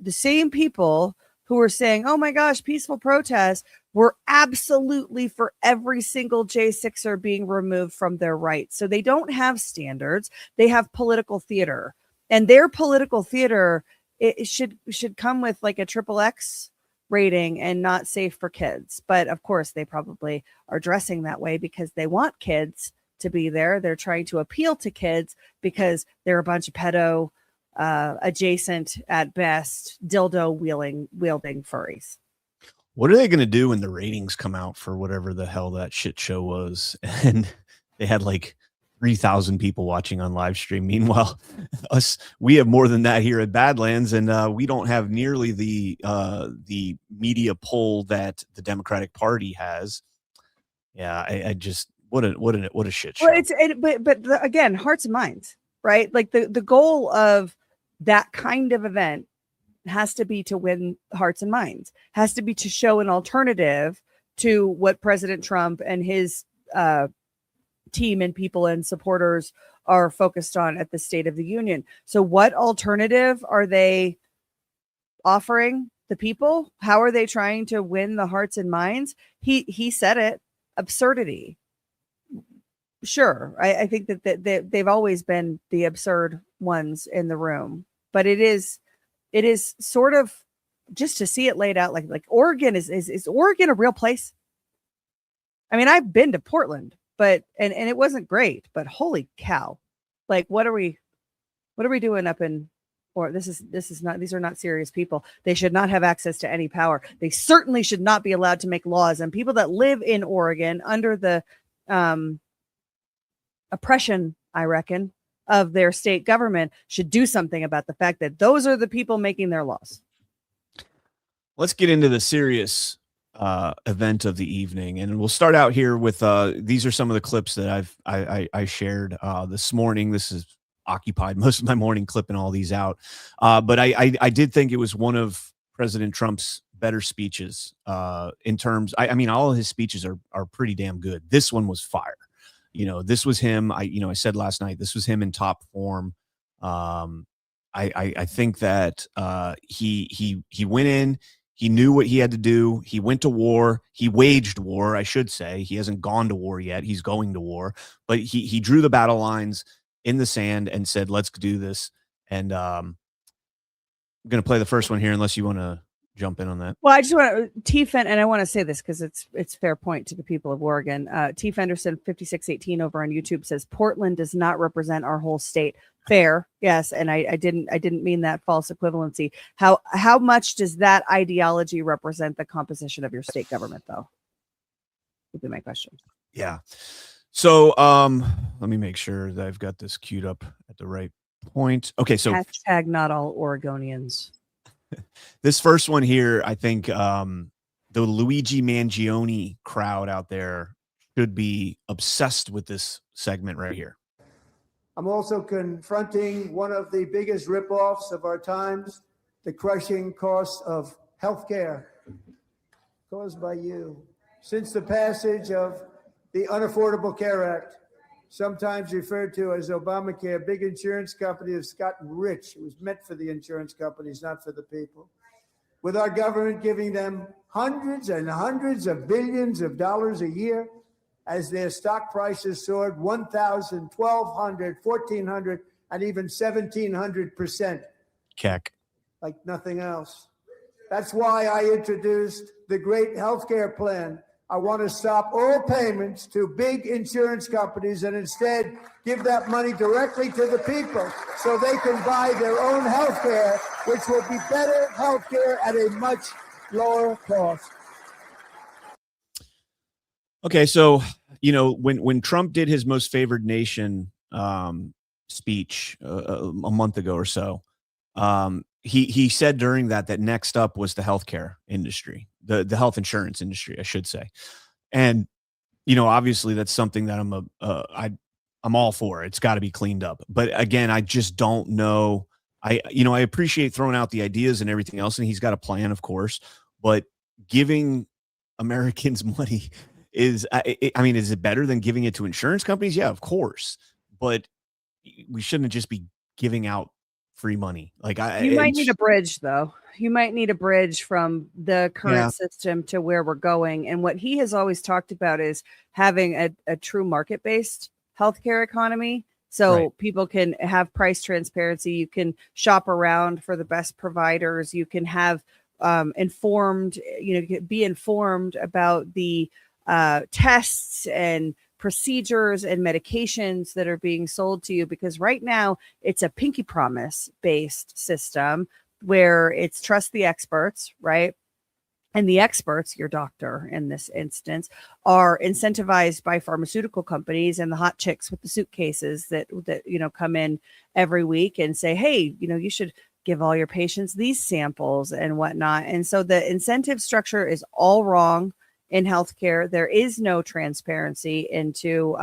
same people who were saying, oh my gosh, peaceful protests, were absolutely for every single J6er being removed from their rights. So they don't have standards. They have political theater, and their political theater, it should come with like a XXX rating and not safe for kids. But of course they probably are dressing that way because they want kids to be there. They're trying to appeal to kids because they're a bunch of pedo adjacent at best dildo wielding furries. What are they going to do when the ratings come out for whatever the hell that shit show was? And they had like 3,000 people watching on live stream. Meanwhile, we have more than that here at Badlands, and we don't have nearly the media pull that the Democratic Party has. Yeah, I just what a shit show. Well, but again, hearts and minds, right? Like the goal of that kind of event has to be to win hearts and minds, has to be to show an alternative to what President Trump and his team and people and supporters are focused on at the State of the Union. So what alternative are they offering the people? How are they trying to win the hearts and minds? He said it, absurdity. Sure, I think that they've always been the absurd ones in the room, but it is sort of just to see it laid out like Oregon is Oregon a real place? I mean, I've been to Portland, but and it wasn't great, but holy cow, like what are we doing up in? Or this is not, these are not serious people. They should not have access to any power. They certainly should not be allowed to make laws. And people that live in Oregon under the oppression I reckon, of their state government should do something about the fact that those are the people making their laws. Let's get into the serious event of the evening, and we'll start out here with these are some of the clips that I shared this morning. This has occupied most of my morning, clipping all these out, but I did think it was one of President Trump's better speeches in terms. I mean, all of his speeches are pretty damn good. This one was fire. This was him. I said last night, this was him in top form. I think that he went in. He knew what he had to do. He went to war. He waged war, I should say. He hasn't gone to war yet. He's going to war. But he drew the battle lines in the sand and said, let's do this. And I'm going to play the first one here unless you want to jump in on that. Well, I just want to and I want to say this because it's fair point to the people of Oregon. T. Fenderson 5618 over on YouTube says Portland does not represent our whole state. Fair, yes, and I didn't mean that false equivalency. How much does that ideology represent the composition of your state government, though? Would be my question. Yeah. So let me make sure that I've got this queued up at the right point. Okay, so hashtag not all Oregonians. This first one here, I think the Luigi Mangione crowd out there should be obsessed with this segment right here. I'm also confronting one of the biggest ripoffs of our times, the crushing cost of health care caused by you. Since the passage of the Unaffordable Care Act, sometimes referred to as Obamacare, big insurance companies have gotten rich. It was meant for the insurance companies, not for the people. With our government giving them hundreds and hundreds of billions of dollars a year as their stock prices soared 1,000, 1,200, 1,400, and even 1,700%. Keck. Like nothing else. That's why I introduced the great healthcare plan. I want to stop all payments to big insurance companies and instead give that money directly to the people so they can buy their own health care, which will be better health care at a much lower cost. Okay, so when Trump did his most favored nation speech a month ago or so, he said during that next up was the healthcare industry, the health insurance industry, I should say, and obviously that's something that I'm all for. It's got to be cleaned up, but again, I just don't know. I appreciate throwing out the ideas and everything else, and he's got a plan, of course, but giving Americans money is it better than giving it to insurance companies? Yeah, of course, but we shouldn't just be giving out free money. You might need a bridge, though. You might need a bridge from the current system to where we're going. And what he has always talked about is having a true market-based healthcare economy. So people can have price transparency. You can shop around for the best providers. You can have be informed about the tests and procedures and medications that are being sold to you, because right now it's a pinky promise based system where it's trust the experts, right? And the experts, your doctor in this instance, are incentivized by pharmaceutical companies and the hot chicks with the suitcases that come in every week and say, hey, you should give all your patients these samples and whatnot. And so the incentive structure is all wrong in healthcare. There is no transparency into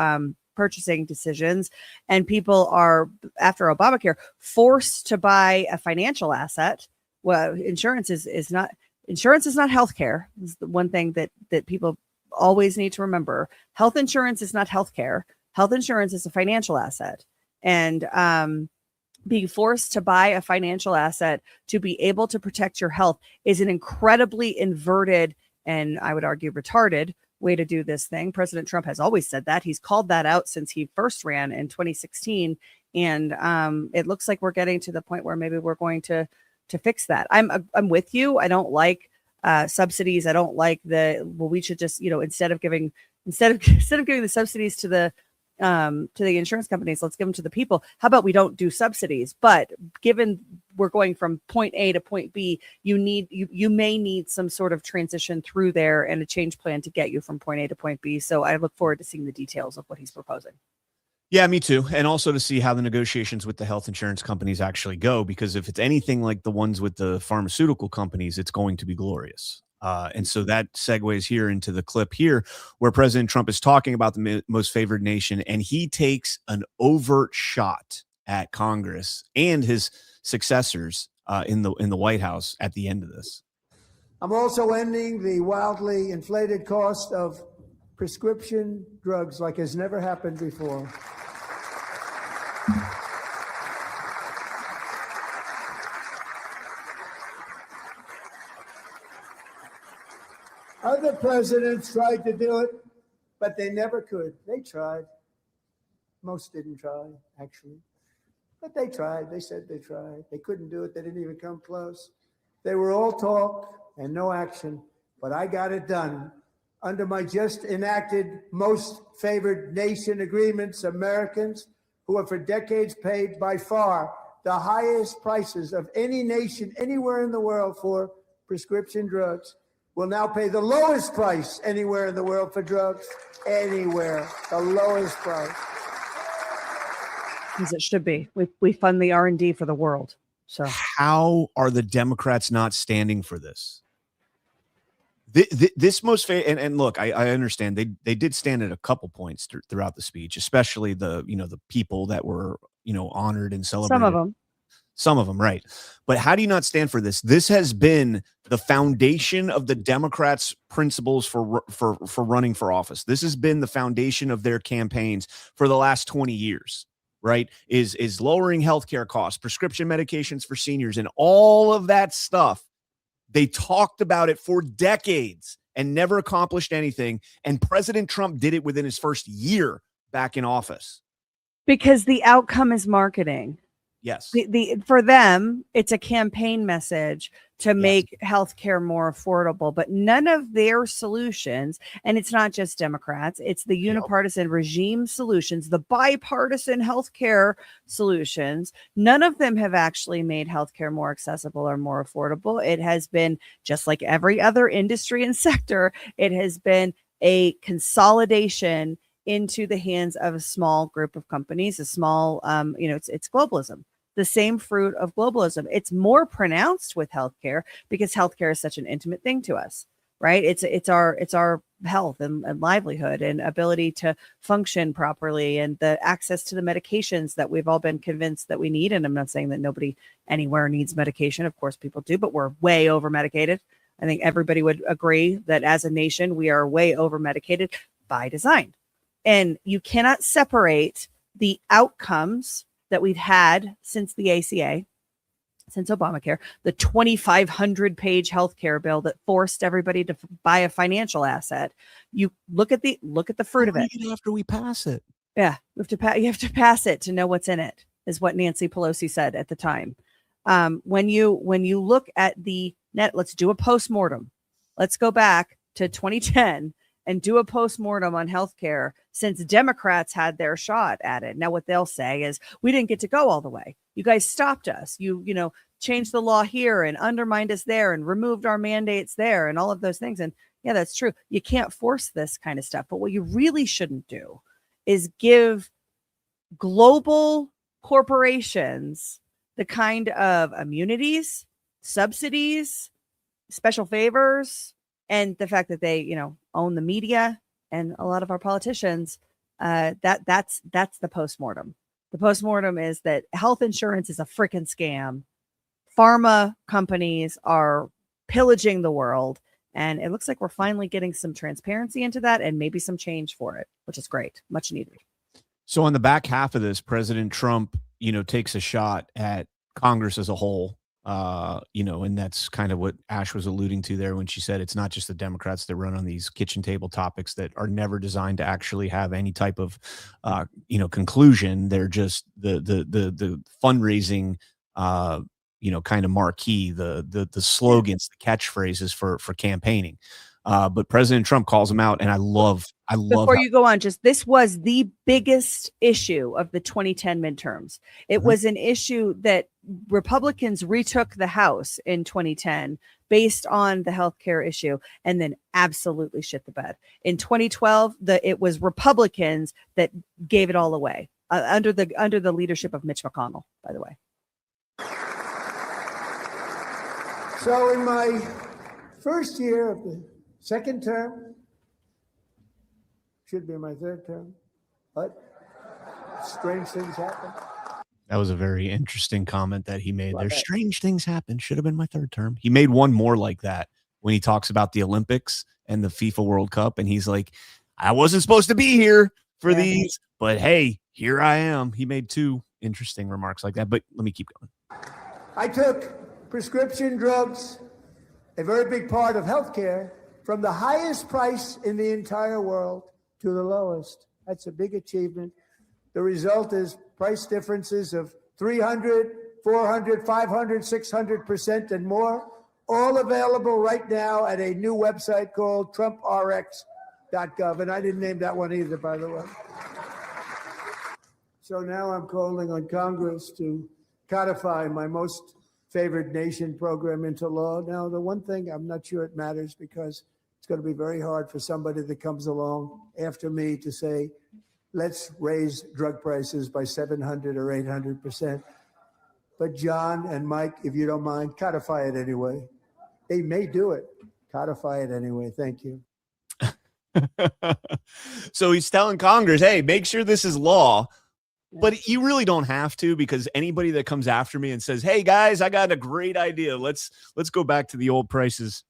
purchasing decisions, and people are, after Obamacare, forced to buy a financial asset. Well, insurance is not healthcare. This is the one thing that people always need to remember. Health insurance is not healthcare. Health insurance is a financial asset, and being forced to buy a financial asset to be able to protect your health is an incredibly inverted, and I would argue retarded, way to do this thing. President Trump has always said that. He's called that out since he first ran in 2016. And it looks like we're getting to the point where maybe we're going to fix that. I'm with you. I don't like subsidies. I don't like we should just, instead of giving the subsidies to the insurance companies, let's give them to the people. How about we don't do subsidies? But given we're going from point A to point B, you may need some sort of transition through there and a change plan to get you from point A to point B. So I look forward to seeing the details of what he's proposing. Yeah, me too. And also to see how the negotiations with the health insurance companies actually go, because if it's anything like the ones with the pharmaceutical companies, it's going to be glorious. And so that segues here into the clip here where President Trump is talking about the most favored nation, and he takes an overt shot at Congress and his successors in the White House at the end of this. I'm also ending the wildly inflated cost of prescription drugs like has never happened before. Other presidents tried to do it, but they never could. They tried. Most didn't try, actually. But they tried. They said they tried. They couldn't do it. They didn't even come close. They were all talk and no action, but I got it done. Under my just enacted most favored nation agreements, Americans who have for decades paid by far the highest prices of any nation anywhere in the world for prescription drugs will now pay the lowest price anywhere in the world for drugs. Anywhere, the lowest price. As it should be. We fund the R&D for the world. So how are the Democrats not standing for this? This most and look, I understand they did stand at a couple points throughout the speech, especially the people that were honored and celebrated. Some of them, right? But how do you not stand for this? This has been the foundation of the Democrats' principles for running for office. This has been the foundation of their campaigns for the last 20 years. Right, is lowering healthcare costs, prescription medications for seniors, and all of that stuff. They talked about it for decades and never accomplished anything. And President Trump did it within his first year back in office. Because the outcome is marketing. Yes. For them, it's a campaign message to make healthcare more affordable, but none of their solutions, and it's not just Democrats, it's the unipartisan regime solutions, the bipartisan healthcare solutions. None of them have actually made healthcare more accessible or more affordable. It has been just like every other industry and sector. It has been a consolidation into the hands of a small group of companies, a small, it's globalism. The same fruit of globalism. It's more pronounced with healthcare because healthcare is such an intimate thing to us, right? It's our health and livelihood and ability to function properly and the access to the medications that we've all been convinced that we need. And I'm not saying that nobody anywhere needs medication. Of course, people do, but we're way over medicated. I think everybody would agree that as a nation, we are way over medicated by design. And you cannot separate the outcomes that we've had since the ACA, since Obamacare, the 2,500 page healthcare bill that forced everybody to buy a financial asset. You look at the fruit of it. After we pass it. Yeah, you have to pass it to know what's in it, is what Nancy Pelosi said at the time. When you look at the net, let's do a postmortem. Let's go back to 2010 and do a postmortem on healthcare since Democrats had their shot at it. Now, what they'll say is, we didn't get to go all the way. You guys stopped us. You changed the law here and undermined us there and removed our mandates there and all of those things. And yeah, that's true. You can't force this kind of stuff. But what you really shouldn't do is give global corporations the kind of immunities, subsidies, special favors, and the fact that they, own the media and a lot of our politicians, that's the postmortem. The postmortem is that health insurance is a freaking scam. Pharma companies are pillaging the world. And it looks like we're finally getting some transparency into that and maybe some change for it, which is great. Much needed. So on the back half of this, President Trump, takes a shot at Congress as a whole. And that's kind of what Ashe was alluding to there when she said it's not just the Democrats that run on these kitchen table topics that are never designed to actually have any type of, conclusion. They're just the fundraising, kind of marquee, the slogans, the catchphrases for campaigning. But President Trump calls them out, and I love. Before you go on, this was the biggest issue of the 2010 midterms. It was an issue that Republicans retook the House in 2010 based on the healthcare issue, and then absolutely shit the bed. In 2012, it was Republicans that gave it all away. under the leadership of Mitch McConnell, by the way. So in my first year of the second term, should be my third term, but strange things happen. That was a very interesting comment that he made. Love There's it. strange things happen. Should have been my third term. He made one more like that when he talks about the Olympics and the FIFA World Cup. And he's like, I wasn't supposed to be here for these, but hey, here I am. He made two interesting remarks like that, but let me keep going. I took prescription drugs, a very big part of healthcare, from the highest price in the entire world to the lowest. That's a big achievement. The result is price differences of 300, 400, 500, 600% and more, all available right now at a new website called TrumpRx.gov. And I didn't name that one either, by the way. So now I'm calling on Congress to codify my most favored nation program into law. Now, the one thing I'm not sure it matters, because it's going to be very hard for somebody that comes along after me to say, let's raise drug prices by 700 or 800%. But John and Mike, if you don't mind, codify it anyway. They may do it. Codify it anyway. Thank you. So he's telling Congress, hey, make sure this is law. But you really don't have to, because anybody that comes after me and says, hey, guys, I got a great idea. Let's go back to the old prices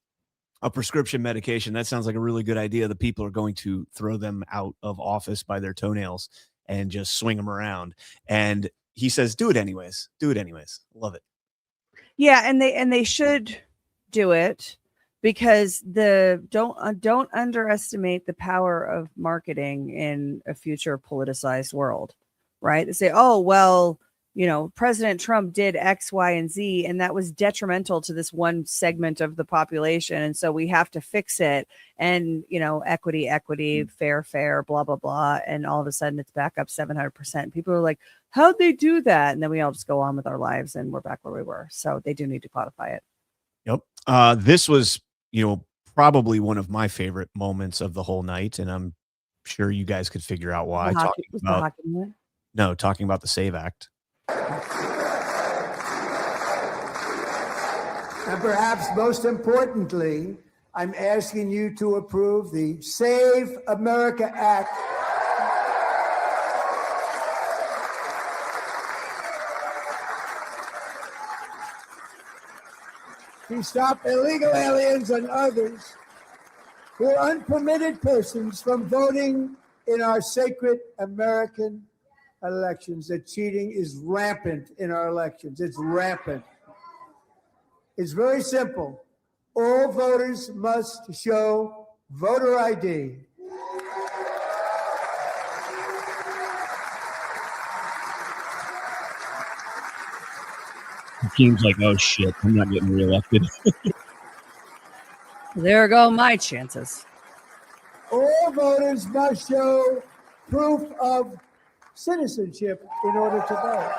of prescription medication. That sounds like a really good idea. The people are going to throw them out of office by their toenails and just swing them around. And he says, do it anyways. Do it anyways. Love it. Yeah, and they should do it, because don't underestimate the power of marketing in a future politicized world, right? They say, oh, well, you know, President Trump did X, Y, and Z, and that was detrimental to this one segment of the population. And so we have to fix it. And, you know, equity, fair, blah, blah, blah. And all of a sudden it's back up 700%. People are like, how'd they do that? And then we all just go on with our lives and we're back where we were. So they do need to codify it. Yep. This was, you know, probably one of my favorite moments of the whole night. And I'm sure you guys could figure out why. Talking about the SAVE Act. And perhaps most importantly, I'm asking you to approve the Save America Act. To stop illegal aliens and others who are unpermitted persons from voting in our sacred American elections. That cheating is rampant in our elections. It's rampant. It's very simple. All voters must show voter ID. It seems like, oh shit, I'm not getting reelected. There go my chances. All voters must show proof of citizenship in order to vote.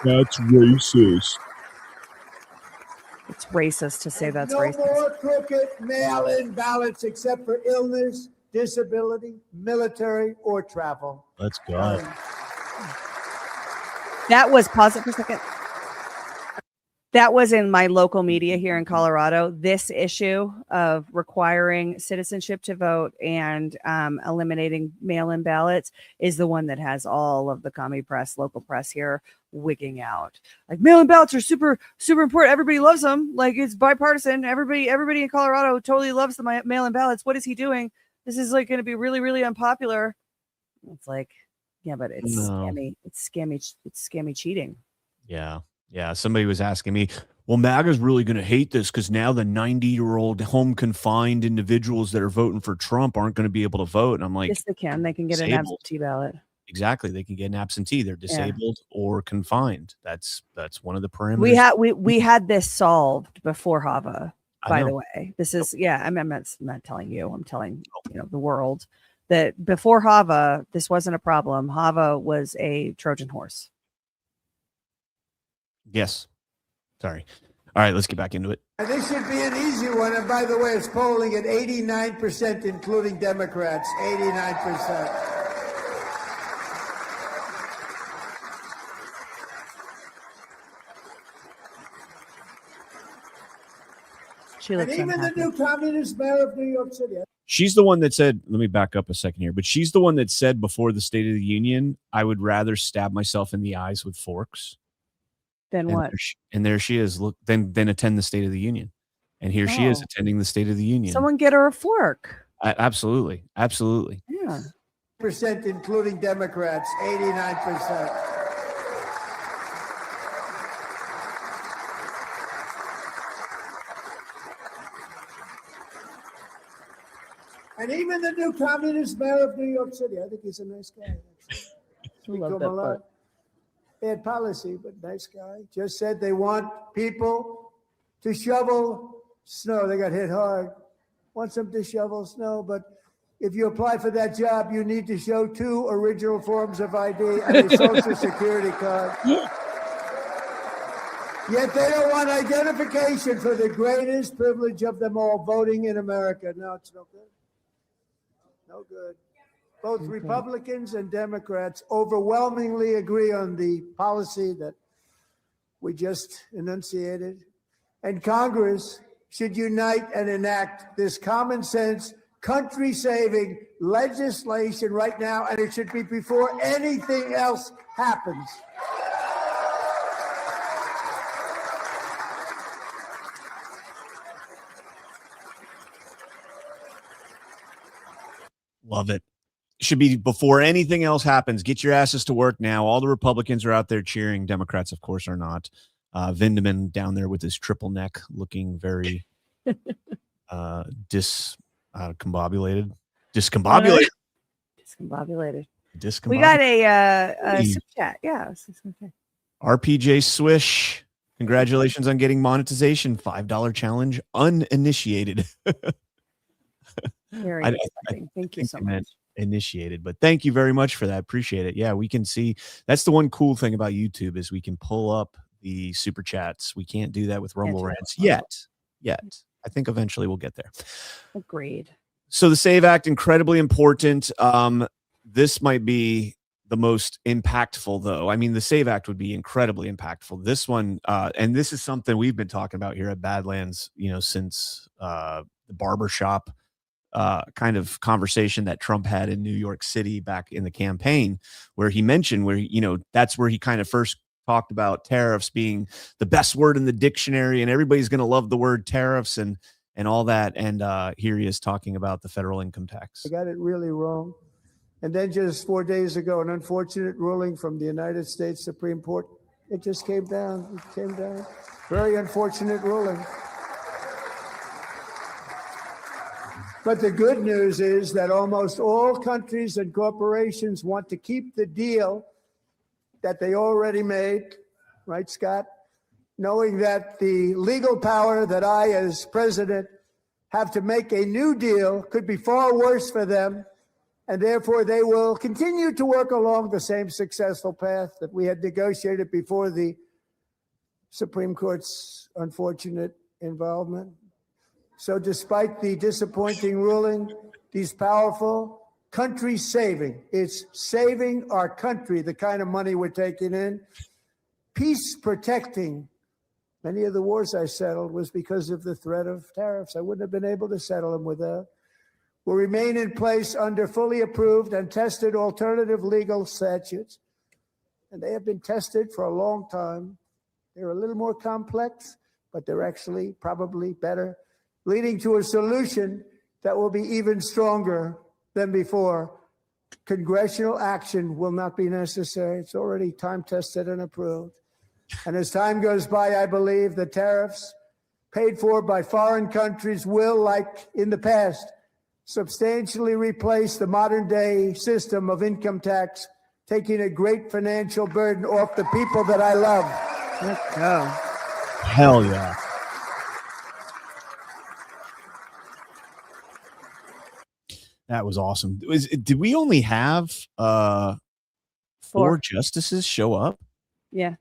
That's racist. It's racist to say that's no racist. No more crooked mail-in ballots except for illness, disability, military, or travel. Let's go. That was, pause it for a second. That was in my local media here in Colorado. This issue of requiring citizenship to vote and eliminating mail-in ballots is the one that has all of the commie press, local press here wigging out. Like, mail-in ballots are super, super important. Everybody loves them. Like, it's bipartisan. Everybody in Colorado totally loves the mail-in ballots. What is he doing? This is like going to be really, really unpopular. It's like, yeah, but it's scammy. It's scammy cheating. Yeah. Yeah, somebody was asking me, well, MAGA's really going to hate this because now the 90-year-old home confined individuals that are voting for Trump aren't going to be able to vote. And I'm like, yes, they can. They can get an absentee ballot. Exactly. They can get an absentee. They're disabled or confined. That's one of the parameters. We had this solved before Hava, by the way. This is, I'm not telling you. I'm telling the world that before Hava, this wasn't a problem. Hava was a Trojan horse. Yes. Sorry. All right, let's get back into it. And this should be an easy one. And by the way, it's polling at 89%, including Democrats. 89%. She And looks even unhappy. the new communist mayor of New York City. She's the one that said, let me back up a second here, but she's the one that said before the State of the Union, I would rather stab myself in the eyes with forks. Then what? There she is. Look, then attend the State of the Union. And here she is attending the State of the Union. Someone get her a fork. Absolutely. Absolutely. Yeah. Percent, including Democrats, 89%. And even the new communist mayor of New York City, I think he's a nice guy. We love come that a lot. part. Bad policy, but nice guy. Just said they want people to shovel snow. They got hit hard. Wants them to shovel snow, but if you apply for that job, you need to show 2 original forms of ID and a social security card. Yet they don't want identification for the greatest privilege of them all, voting in America. No, it's no good. No good. Both Republicans and Democrats overwhelmingly agree on the policy that we just enunciated. And Congress should unite and enact this common sense, country-saving legislation right now, and it should be before anything else happens. Love it. Should be before anything else happens. Get your asses to work now. All the Republicans are out there cheering. Democrats, of course, are not. Vindeman down there with his triple neck looking very discombobulated. Discombobulated. We got a super chat. Yeah. Okay. RPJ Swish. Congratulations on getting monetization. $5 challenge uninitiated. Very exciting. Thank you so much. Initiated, but thank you very much for that. Appreciate it. Yeah, we can see. That's the one cool thing about YouTube is we can pull up the super chats. We can't do that with Rumble Rants yet. I think eventually we'll get there. Agreed. So the SAVE Act, incredibly important. This might be the most impactful, though. I mean, the SAVE Act would be incredibly impactful. This one, and this is something we've been talking about here at Badlands, since the barbershop kind of conversation that Trump had in New York City back in the campaign, where he mentioned that's where he kind of first talked about tariffs being the best word in the dictionary and everybody's going to love the word tariffs and all that. And here he is talking about the federal income tax. I got it really wrong. And then just 4 days ago, an unfortunate ruling from the United States Supreme Court. It just came down. It came down. Very unfortunate ruling. But the good news is that almost all countries and corporations want to keep the deal that they already made, right, Scott? Knowing that the legal power that I, as president, have to make a new deal could be far worse for them, and therefore they will continue to work along the same successful path that we had negotiated before the Supreme Court's unfortunate involvement. So despite the disappointing ruling, these powerful country saving, it's saving our country, the kind of money we're taking in, peace protecting. Many of the wars I settled was because of the threat of tariffs. I wouldn't have been able to settle them without. Will remain in place under fully approved and tested alternative legal statutes. And they have been tested for a long time. They're a little more complex, but they're actually probably better, leading to a solution that will be even stronger than before. Congressional action will not be necessary. It's already time tested and approved. And as time goes by, I believe the tariffs paid for by foreign countries will, like in the past, substantially replace the modern day system of income tax, taking a great financial burden off the people that I love. Let's go. Hell yeah. That was awesome. Did we only have four justices show up? Yeah.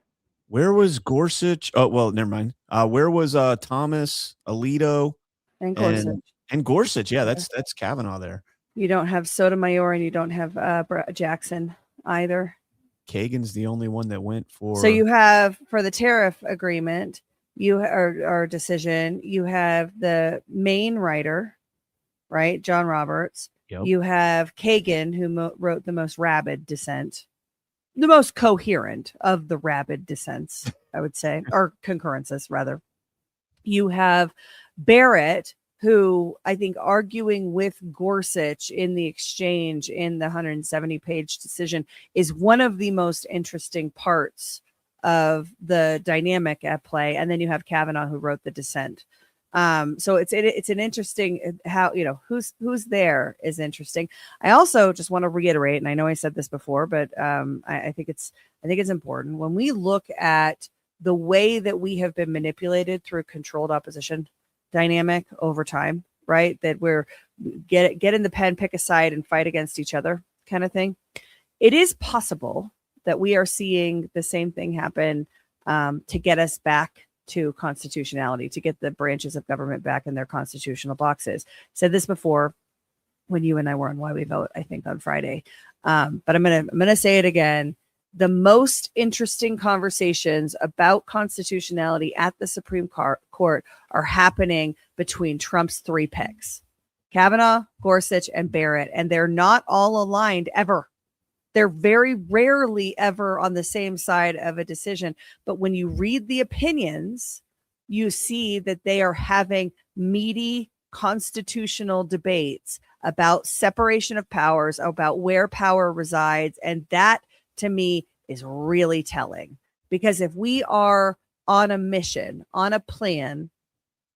Where was Gorsuch? Oh, well, never mind. Where was Thomas, Alito, And Gorsuch. And Gorsuch? Yeah, that's Kavanaugh there. You don't have Sotomayor and you don't have Jackson either. Kagan's the only one that went for. So you have for the tariff agreement, our decision. You have the main writer, right? John Roberts. Yep. You have Kagan, who wrote the most rabid dissent, the most coherent of the rabid dissents, I would say, or concurrences rather. You have Barrett, who I think arguing with Gorsuch in the exchange in the 170-page decision is one of the most interesting parts of the dynamic at play. And then you have Kavanaugh, who wrote the dissent. So it's an interesting how, who's there is interesting. I also just want to reiterate, and I know I said this before, but I think it's important when we look at the way that we have been manipulated through controlled opposition dynamic over time, right? That we're get in the pen, pick a side, and fight against each other kind of thing. It is possible that we are seeing the same thing happen to get us back to constitutionality, to get the branches of government back in their constitutional boxes. Said this before when you and I were on Why We Vote, I think on Friday. But I'm gonna say it again. The most interesting conversations about constitutionality at the Supreme Court are happening between Trump's three picks, Kavanaugh, Gorsuch, and Barrett, and they're not all aligned ever. They're very rarely ever on the same side of a decision. But when you read the opinions, you see that they are having meaty constitutional debates about separation of powers, about where power resides. And that, to me, is really telling. Because if we are on a mission, on a plan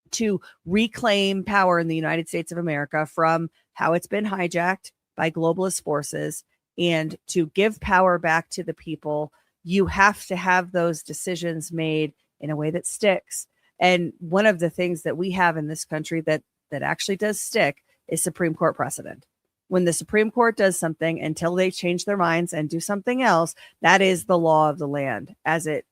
to reclaim power in the United States of America from how it's been hijacked by globalist forces, and to give power back to the people, you have to have those decisions made in a way that sticks. And one of the things that we have in this country that actually does stick is Supreme Court precedent. When the Supreme Court does something until they change their minds and do something else, that is the law of the land as it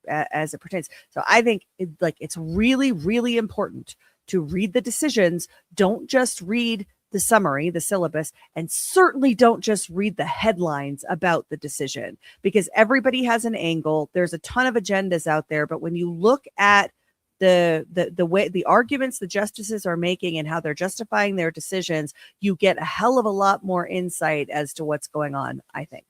pertains. So I think it's really, really important to read the decisions. Don't just read the summary, the syllabus, and certainly don't just read the headlines about the decision, because everybody has an angle. There's a ton of agendas out there, but when you look at the way the arguments the justices are making and how they're justifying their decisions, you get a hell of a lot more insight as to what's going on, I think.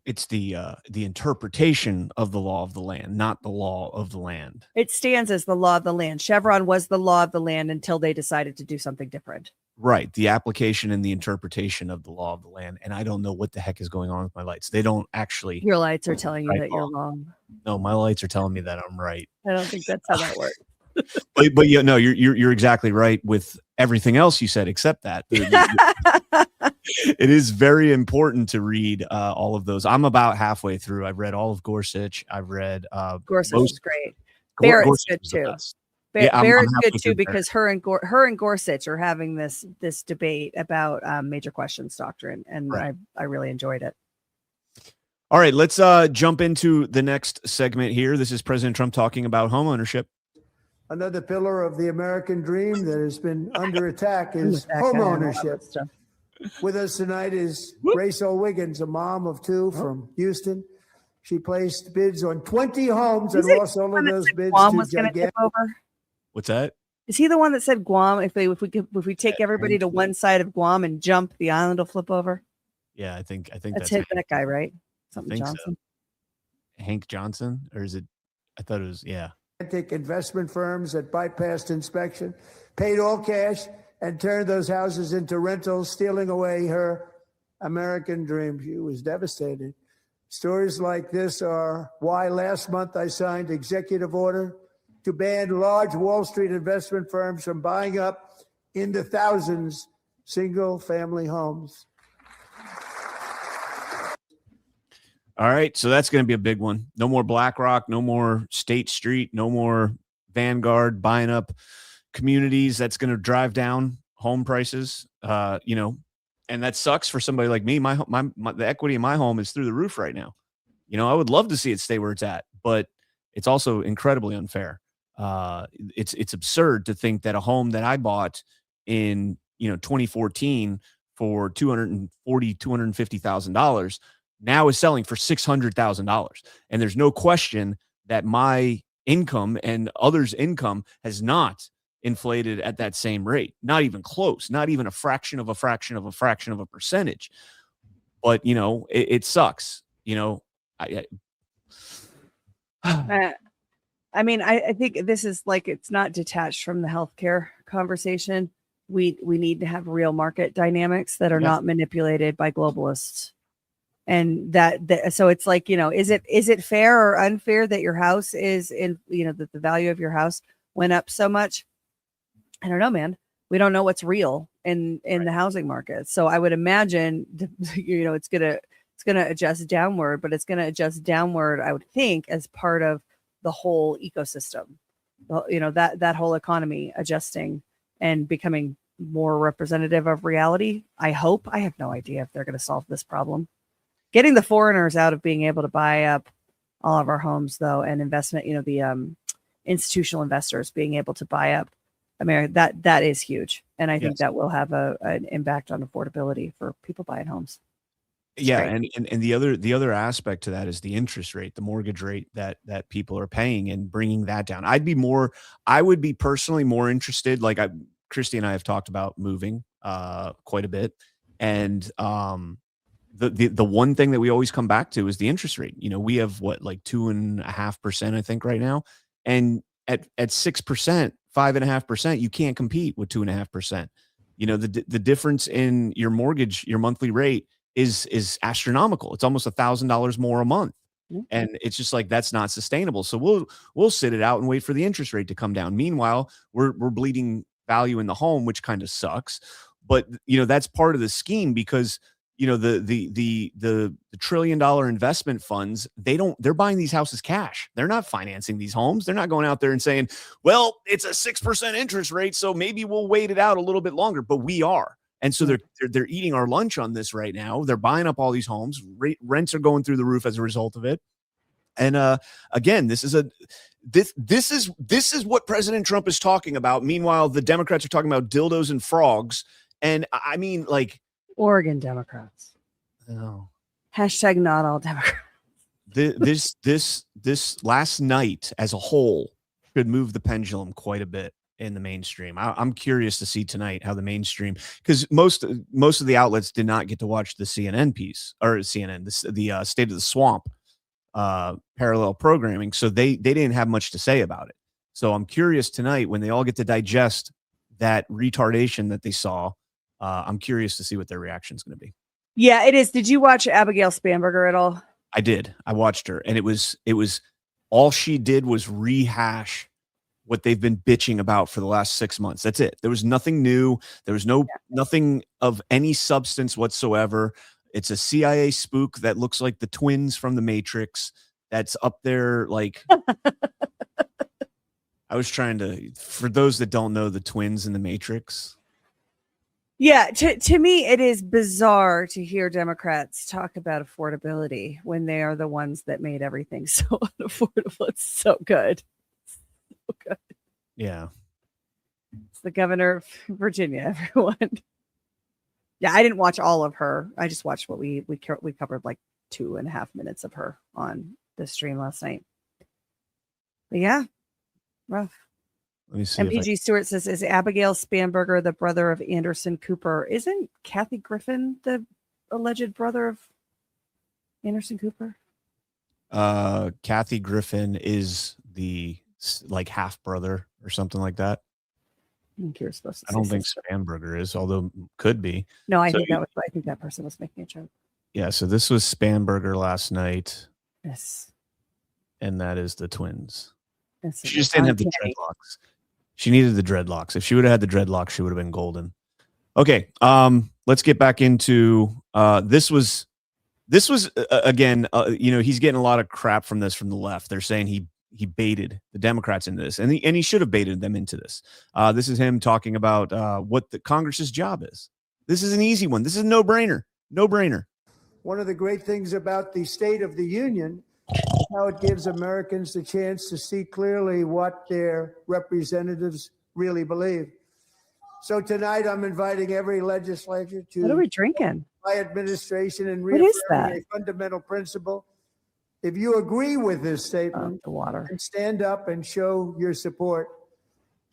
It's the interpretation of the law of the land, not the law of the land. It stands as the law of the land. Chevron was the law of the land until they decided to do something different. Right. The application and the interpretation of the law of the land. And I don't know what the heck is going on with my lights. They don't actually. Your lights are telling you that you're wrong. No, my lights are telling me that I'm right. I don't think that's how that works. but yeah, no, you're exactly right with everything else you said, except that. It is very important to read all of those. I'm about halfway through. I've read all of Gorsuch. I've read Gorsuch is great. Barrett's good too. Barrett's good too, because her and Gorsuch are having this debate about major questions doctrine, and right. I really enjoyed it. All right, let's jump into the next segment here. This is President Trump talking about homeownership. Another pillar of the American dream that has been under attack is homeownership. With us tonight is Rachel Wiggins, a mom of two from Houston. She placed bids on 20 homes and lost all of those bids to gigantic. What's that? Is he the one that said Guam? If we take everybody to one side of Guam and jump, the island will flip over. Yeah, I think that's that guy, right? Something Johnson. So. Hank Johnson, or is it? I thought it was investment firms that bypassed inspection, paid all cash, and turned those houses into rentals, stealing away her American dream. She was devastated. Stories like this are why last month I signed executive order to ban large Wall Street investment firms from buying up in the thousands single-family homes. All right, so that's going to be a big one. No more BlackRock, no more State Street, no more Vanguard buying up communities. That's going to drive down home prices. And that sucks for somebody like me. My the equity in my home is through the roof right now. I would love to see it stay where it's at, but it's also incredibly unfair. It's absurd to think that a home that I bought in 2014 for $250,000 now is selling for $600,000. And there's no question that my income and others' income has not inflated at that same rate. Not even close, not even a fraction of a fraction of a fraction of a percentage. But, you know, it sucks. You know, I mean, I think this is like, it's not detached from the healthcare conversation. We need to have real market dynamics that are not manipulated by globalists. And so it's like, you know, is it fair or unfair that your house is in, you know, that the value of your house went up so much? I don't know, man. We don't know what's real in the housing market. So I would imagine, you know, it's gonna adjust downward, but it's gonna adjust downward, I would think, as part of the whole ecosystem, you know, that whole economy adjusting and becoming more representative of reality. I hope. I have no idea if they're going to solve this problem. Getting the foreigners out of being able to buy up all of our homes, though, and investment, you know, the institutional investors being able to buy up America, that is huge. And I think that will have an impact on affordability for people buying homes. Yeah, and the other aspect to that is the interest rate, the mortgage rate that people are paying, and bringing that down. I would be personally more interested. Like Christy and I have talked about moving quite a bit, and the one thing that we always come back to is the interest rate. You know, we have what, like 2.5%, I think, right now, and at 6%, 5.5%, you can't compete with 2.5%. You know, the difference in your mortgage, your monthly rate, is astronomical. It's almost $1,000 more a month. And it's just like, that's not sustainable. So we'll sit it out and wait for the interest rate to come down. Meanwhile, we're bleeding value in the home, which kind of sucks. But, you know, that's part of the scheme, because, you know, the $1 trillion investment funds, they're buying these houses cash. They're not financing these homes. They're not going out there and saying, well, it's a 6% interest rate, so maybe we'll wait it out a little bit longer. But we are. And so they're eating our lunch on this right now. They're buying up all these homes. Rents are going through the roof as a result of it. And again, this is what President Trump is talking about. Meanwhile, the Democrats are talking about dildos and frogs. And I mean, like, Oregon Democrats. No. Hashtag not all Democrats. This last night as a whole could move the pendulum quite a bit in the mainstream. I'm curious to see tonight how the mainstream, because most of the outlets did not get to watch the CNN piece, or CNN, the State of the Swamp parallel programming, so they didn't have much to say about it. So I'm curious tonight, when they all get to digest that retardation that they saw, I'm curious to see what their reaction is going to be. Yeah, it is. Did you watch Abigail Spanberger at all? I did. I watched her, and it was all she did was rehash what they've been bitching about for the last 6 months. That's it. There was nothing new. There was nothing of any substance whatsoever. It's a CIA spook that looks like the twins from the Matrix. That's up there. Like, I was trying to, for those that don't know the twins in the Matrix. Yeah, to me, it is bizarre to hear Democrats talk about affordability when they are the ones that made everything so unaffordable. It's so good. So good. Yeah. It's the governor of Virginia, everyone. Yeah, I didn't watch all of her. I just watched what we covered, like 2.5 minutes of her on the stream last night. But yeah, rough. Let me see. MPG Stewart says, is Abigail Spanberger the brother of Anderson Cooper? Isn't Kathy Griffin the alleged brother of Anderson Cooper? Kathy Griffin is the like half brother or something like that. I think you're supposed to. I don't think Spanberger is, although could be. No, I think that person was making a joke. Yeah, so this was Spanberger last night. Yes. And that is the twins. Yes, she just didn't have the dreadlocks. She needed the dreadlocks. If she would have had the dreadlocks, she would have been golden. Okay, let's get back into this was again, you know, he's getting a lot of crap from this from the left. They're saying he baited the Democrats into this, and he should have baited them into this. This is him talking about what the Congress's job is. This is an easy one. This is a no-brainer. No-brainer. One of the great things about the State of the Union is how it gives Americans the chance to see clearly what their representatives really believe. So tonight I'm inviting every legislature to— What are we drinking? My administration and What is reaffirming that? a fundamental principle If you agree with this statement, the water. and stand up and show your support.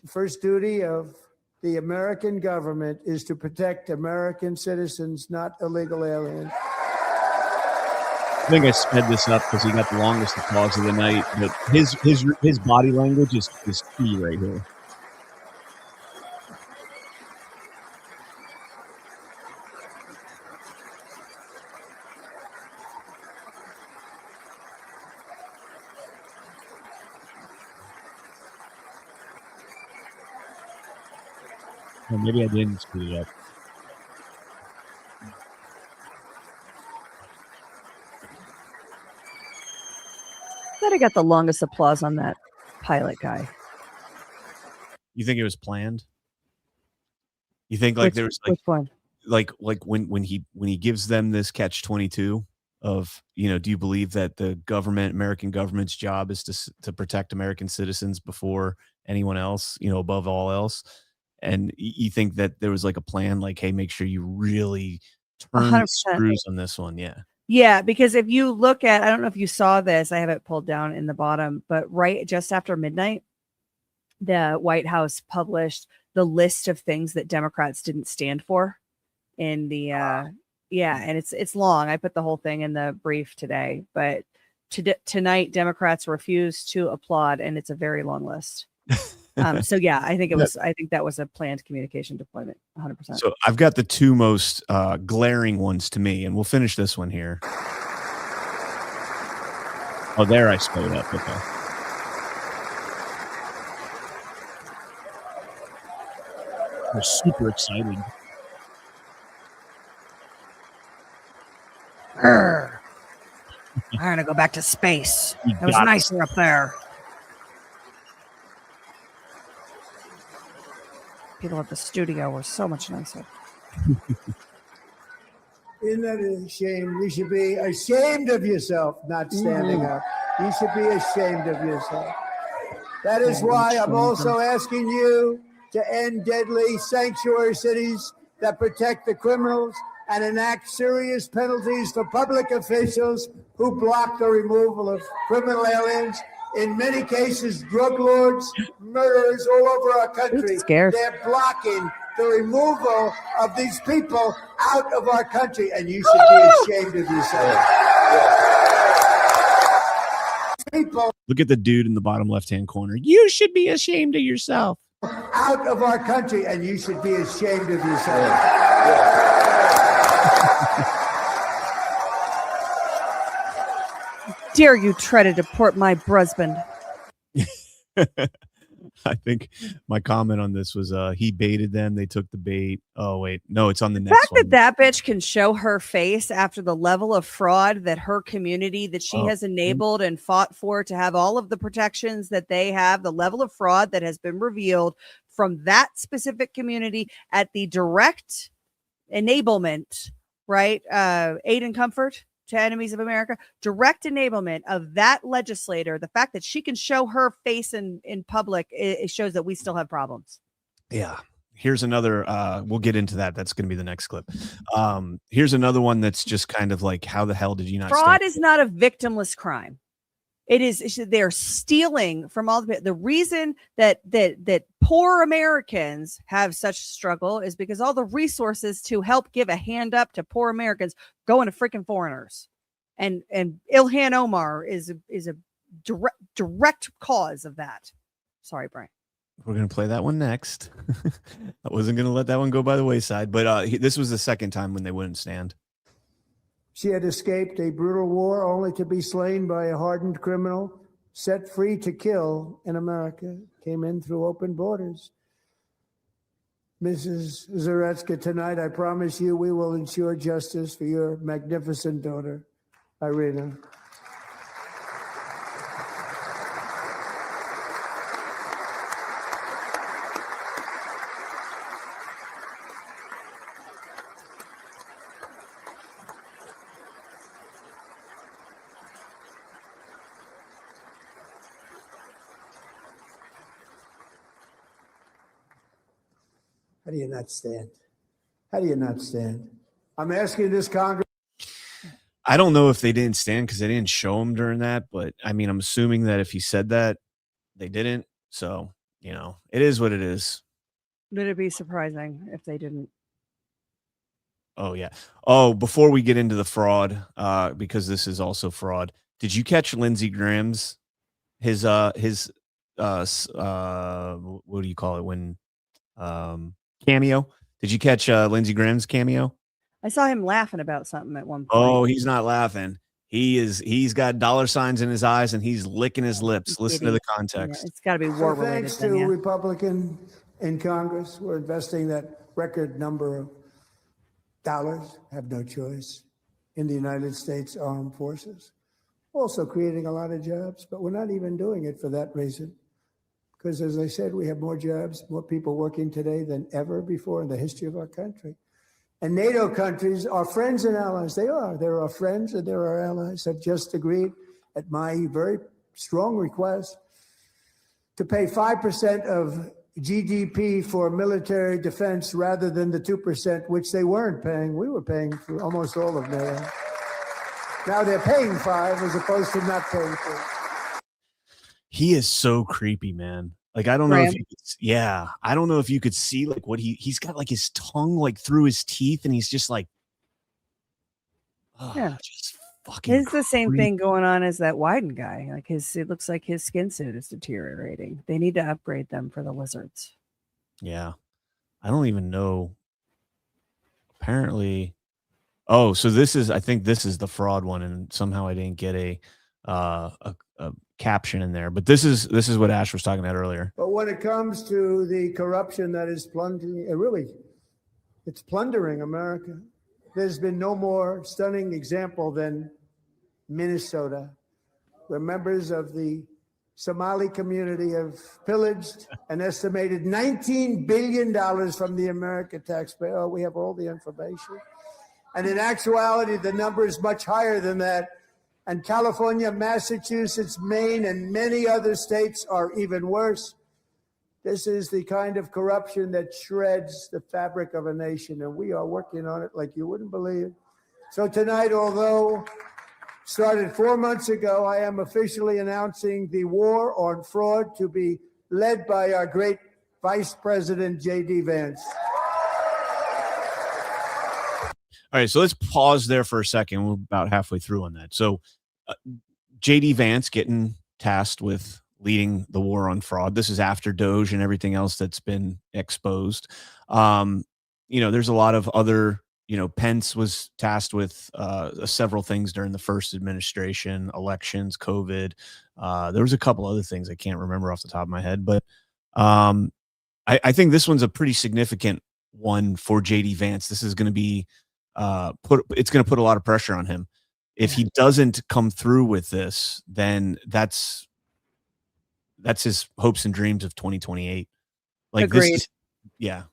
The first duty of the American government is to protect American citizens, not illegal aliens. I think I sped this up because he got the longest applause of the night, but his body language is key right here. Or maybe I didn't speed it up. Thought I got the longest applause on that pilot guy. You think it was planned? You think like there was like which one? Like when he gives them this catch-22 of, you know, do you believe that the American government's job is to protect American citizens before anyone else, you know, above all else? And you think that there was like a plan, like, hey, make sure you really turn the 100%. screws on this one. Yeah. Yeah, because if you look at, I don't know if you saw this, I have it pulled down in the bottom, but right just after midnight, the White House published the list of things that Democrats didn't stand for in the, and it's long. I put the whole thing in the brief today, but tonight, Democrats refuse to applaud, and it's a very long list. So yeah, I think that was a planned communication deployment, 100%. So I've got the two most glaring ones to me, and we'll finish this one here. Oh, there I sped it up. Okay. They're super excited. I'm gonna go back to space. It was nicer up there. People at the studio were so much nicer. Isn't that a shame? You should be ashamed of yourself not standing up. You should be ashamed of yourself. That is why I'm also asking you to end deadly sanctuary cities that protect the criminals and enact serious penalties for public officials who block the removal of criminal aliens. In many cases, drug lords, murderers all over our country. They're blocking the removal of these people out of our country, and you should be ashamed of yourself. People Look at the dude in the bottom left-hand corner. You should be ashamed of yourself. out of our country, and you should be ashamed of yourself. Dare you try to deport my husband? I think my comment on this was he baited them. They took the bait. Oh, wait. No, it's on the next one. That bitch can show her face after the level of fraud that her community that she has enabled and fought for to have all of the protections that they have, the level of fraud that has been revealed from that specific community at the direct enablement, right? Aid and comfort to enemies of America, direct enablement of that legislator. The fact that she can show her face in public, it shows that we still have problems. Yeah. Here's another, we'll get into that. That's going to be the next clip. Here's another one that's just kind of like, how the hell did you not? Fraud is not a victimless crime. It is, they're stealing from all the reason that poor Americans have such struggle is because all the resources to help give a hand up to poor Americans go into freaking foreigners. And Ilhan Omar is a direct cause of that. Sorry, Brian. We're going to play that one next. I wasn't going to let that one go by the wayside, but this was the second time when they wouldn't stand. She had escaped a brutal war only to be slain by a hardened criminal, set free to kill in America, came in through open borders. Mrs. Zaretsky, tonight I promise you we will ensure justice for your magnificent daughter, Irina. How do you not stand? How do you not stand? I'm asking this Congress. I don't know if they didn't stand because they didn't show him during that, but I mean, I'm assuming that if he said that, they didn't. So, it is what it is. Would it be surprising if they didn't? Oh, yeah. Oh, before we get into the fraud, because this is also fraud, did you catch Lindsey Graham's, what do you call it when, cameo? Did you catch Lindsey Graham's cameo? I saw him laughing about something at one point. Oh, he's not laughing. He's got dollar signs in his eyes and he's licking his lips. Listen to the context. Yeah, it's got to be war related. Thanks to Republican in Congress, we're investing that record number of dollars, have no choice, in the United States Armed Forces. Also creating a lot of jobs, but we're not even doing it for that reason. Because as I said, we have more jobs, more people working today than ever before in the history of our country. And NATO countries are friends and allies. They are. They're our friends and they're our allies. Have just agreed at my very strong request to pay 5% of GDP for military defense rather than the 2%, which they weren't paying. We were paying for almost all of NATO. Now they're paying 5 as opposed to not paying 4. He is so creepy, man. Like, I don't know if you could, I don't know if you could see like what he's got like his tongue like through his teeth and he's just like, just fucking It's the same thing going on as that Wyden guy. Like it looks like his skin suit is deteriorating. They need to upgrade them for the lizards. Yeah. I don't even know. Apparently. Oh, so I think this is the fraud one. And somehow I didn't get a caption in there, but this is what Ash was talking about earlier. But when it comes to the corruption that is plundering, it's plundering America. There's been no more stunning example than Minnesota, where members of the Somali community have pillaged an estimated $19 billion from the American taxpayer. Oh, we have all the information. And in actuality, the number is much higher than that. And California, Massachusetts, Maine, and many other states are even worse. This is the kind of corruption that shreds the fabric of a nation, and we are working on it like you wouldn't believe. So tonight, although started 4 months ago, I am officially announcing the war on fraud to be led by our great Vice President, J.D. Vance. All right, so let's pause there for a second. We're about halfway through on that. So J.D. Vance getting tasked with leading the war on fraud. This is after Doge and everything else that's been exposed. There's a lot of other, Pence was tasked with several things during the first administration, elections, COVID. There was a couple other things I can't remember off the top of my head, but I think this one's a pretty significant one for J.D. Vance. This is going to be it's going to put a lot of pressure on him. If he doesn't come through with this, then that's his hopes and dreams of 2028. Like, agreed. Yeah,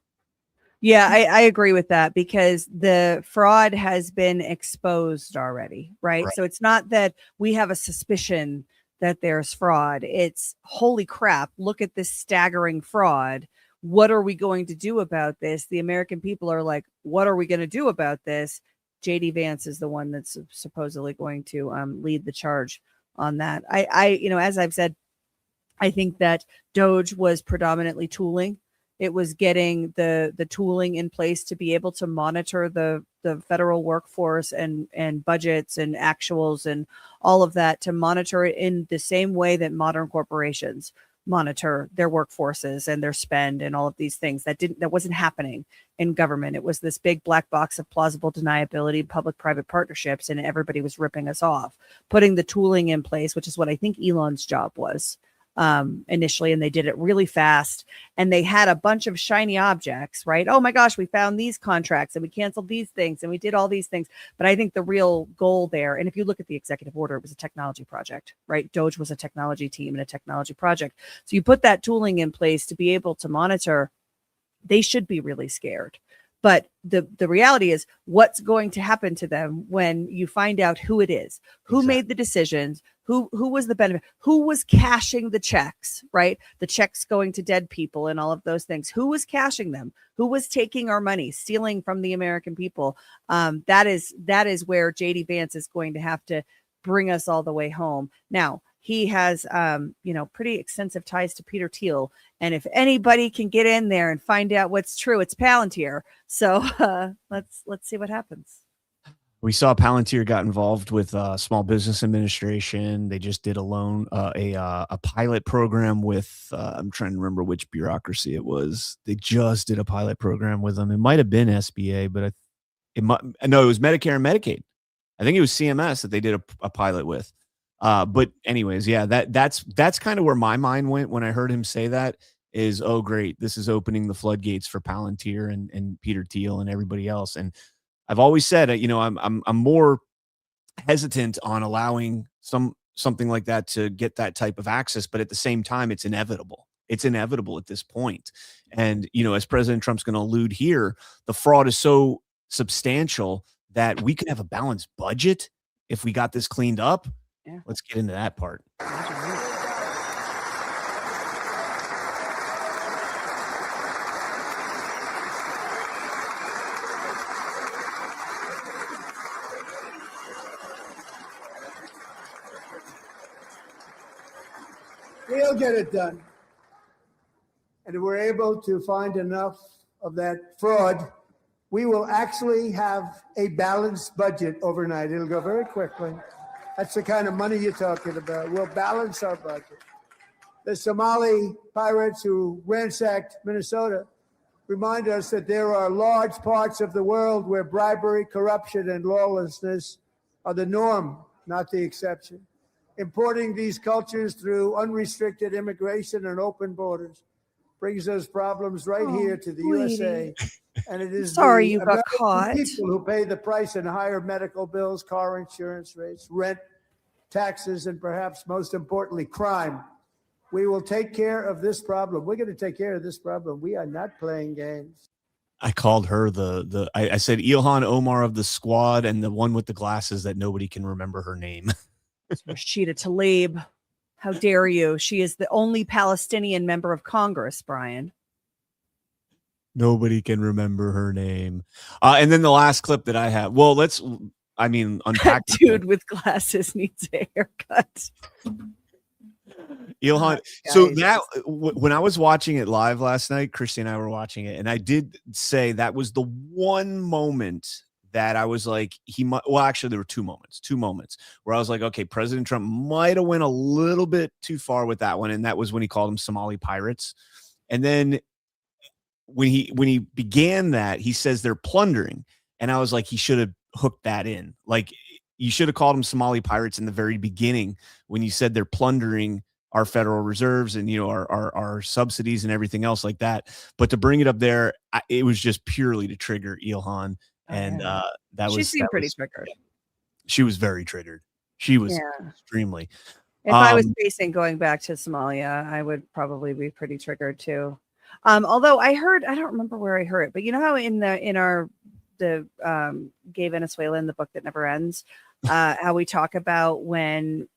I agree with that because the fraud has been exposed already, right? So it's not that we have a suspicion that there's fraud. It's holy crap, look at this staggering fraud. What are we going to do about this? The American people are like, what are we going to do about this? J.D. Vance is the one that's supposedly going to lead the charge on that. I as I've said, I think that Doge was predominantly tooling. It was getting the tooling in place to be able to monitor the federal workforce and budgets and actuals and all of that, to monitor it in the same way that modern corporations monitor their workforces and their spend and all of these things. That wasn't happening in government. It was this big black box of plausible deniability, public-private partnerships, and everybody was ripping us off. Putting the tooling in place, which is what I think Elon's job was initially, and they did it really fast, and they had a bunch of shiny objects, right? Oh my gosh, we found these contracts and we canceled these things and we did all these things. But I think the real goal there, and if you look at the executive order, it was a technology project, right? Doge was a technology team and a technology project. So you put that tooling in place to be able to monitor. They should be really scared. But the reality is what's going to happen to them when you find out who it is, who made the decisions, who was the benefit, who was cashing the checks, right? The checks going to dead people and all of those things. Who was cashing them? Who was taking our money, stealing from the American people? That is where JD Vance is going to have to bring us all the way home. Now, he has, pretty extensive ties to Peter Thiel. And if anybody can get in there and find out what's true, it's Palantir. So let's see what happens. We saw Palantir got involved with Small Business Administration. They just did a pilot program with, I'm trying to remember which bureaucracy it was. They just did a pilot program with them. It might have been SBA, but it was Medicare and Medicaid. I think it was CMS that they did a pilot with. But anyways, yeah, that's kind of where my mind went when I heard him say that is, oh, great. This is opening the floodgates for Palantir and Peter Thiel and everybody else. And I've always said, I'm more hesitant on allowing something like that to get that type of access. But at the same time, it's inevitable. It's inevitable at this point. And, as President Trump's going to allude here, the fraud is so substantial that we could have a balanced budget if we got this cleaned up. Yeah. Let's get into that part. We'll get it done. And if we're able to find enough of that fraud, we will actually have a balanced budget overnight. It'll go very quickly. That's the kind of money you're talking about. We'll balance our budget. The Somali pirates who ransacked Minnesota remind us that there are large parts of the world where bribery, corruption, and lawlessness are the norm, not the exception. Importing these cultures through unrestricted immigration and open borders brings those problems right here to the USA. And it is sorry the you got American caught. people who pay the price in higher medical bills, car insurance rates, rent, taxes, and perhaps most importantly, crime. We will take care of this problem. We're going to take care of this problem. We are not playing games. I called her I said Ilhan Omar of the squad and the one with the glasses that nobody can remember her name. Rashida Tlaib. How dare you? She is the only Palestinian member of Congress, Brian. Nobody can remember her name. And then the last clip that I have. Well, unpack. Dude with glasses needs a haircut. Ilhan. So that when I was watching it live last night, Christy and I were watching it, and I did say that was the one moment that I was like, actually there were two moments where I was like, okay, President Trump might have went a little bit too far with that one. And that was when he called them Somali pirates. And then when he began that, he says they're plundering. And I was like, he should have hooked that in. Like, you should have called them Somali pirates in the very beginning when you said they're plundering our federal reserves and, our subsidies and everything else like that. But to bring it up there, it was just purely to trigger Ilhan. And she seemed pretty triggered. She was very triggered. She was extremely. If I was facing going back to Somalia, I would probably be pretty triggered too. Although I don't remember where I heard it, but you know how in the Gay Venezuela in the book that never ends, how we talk about when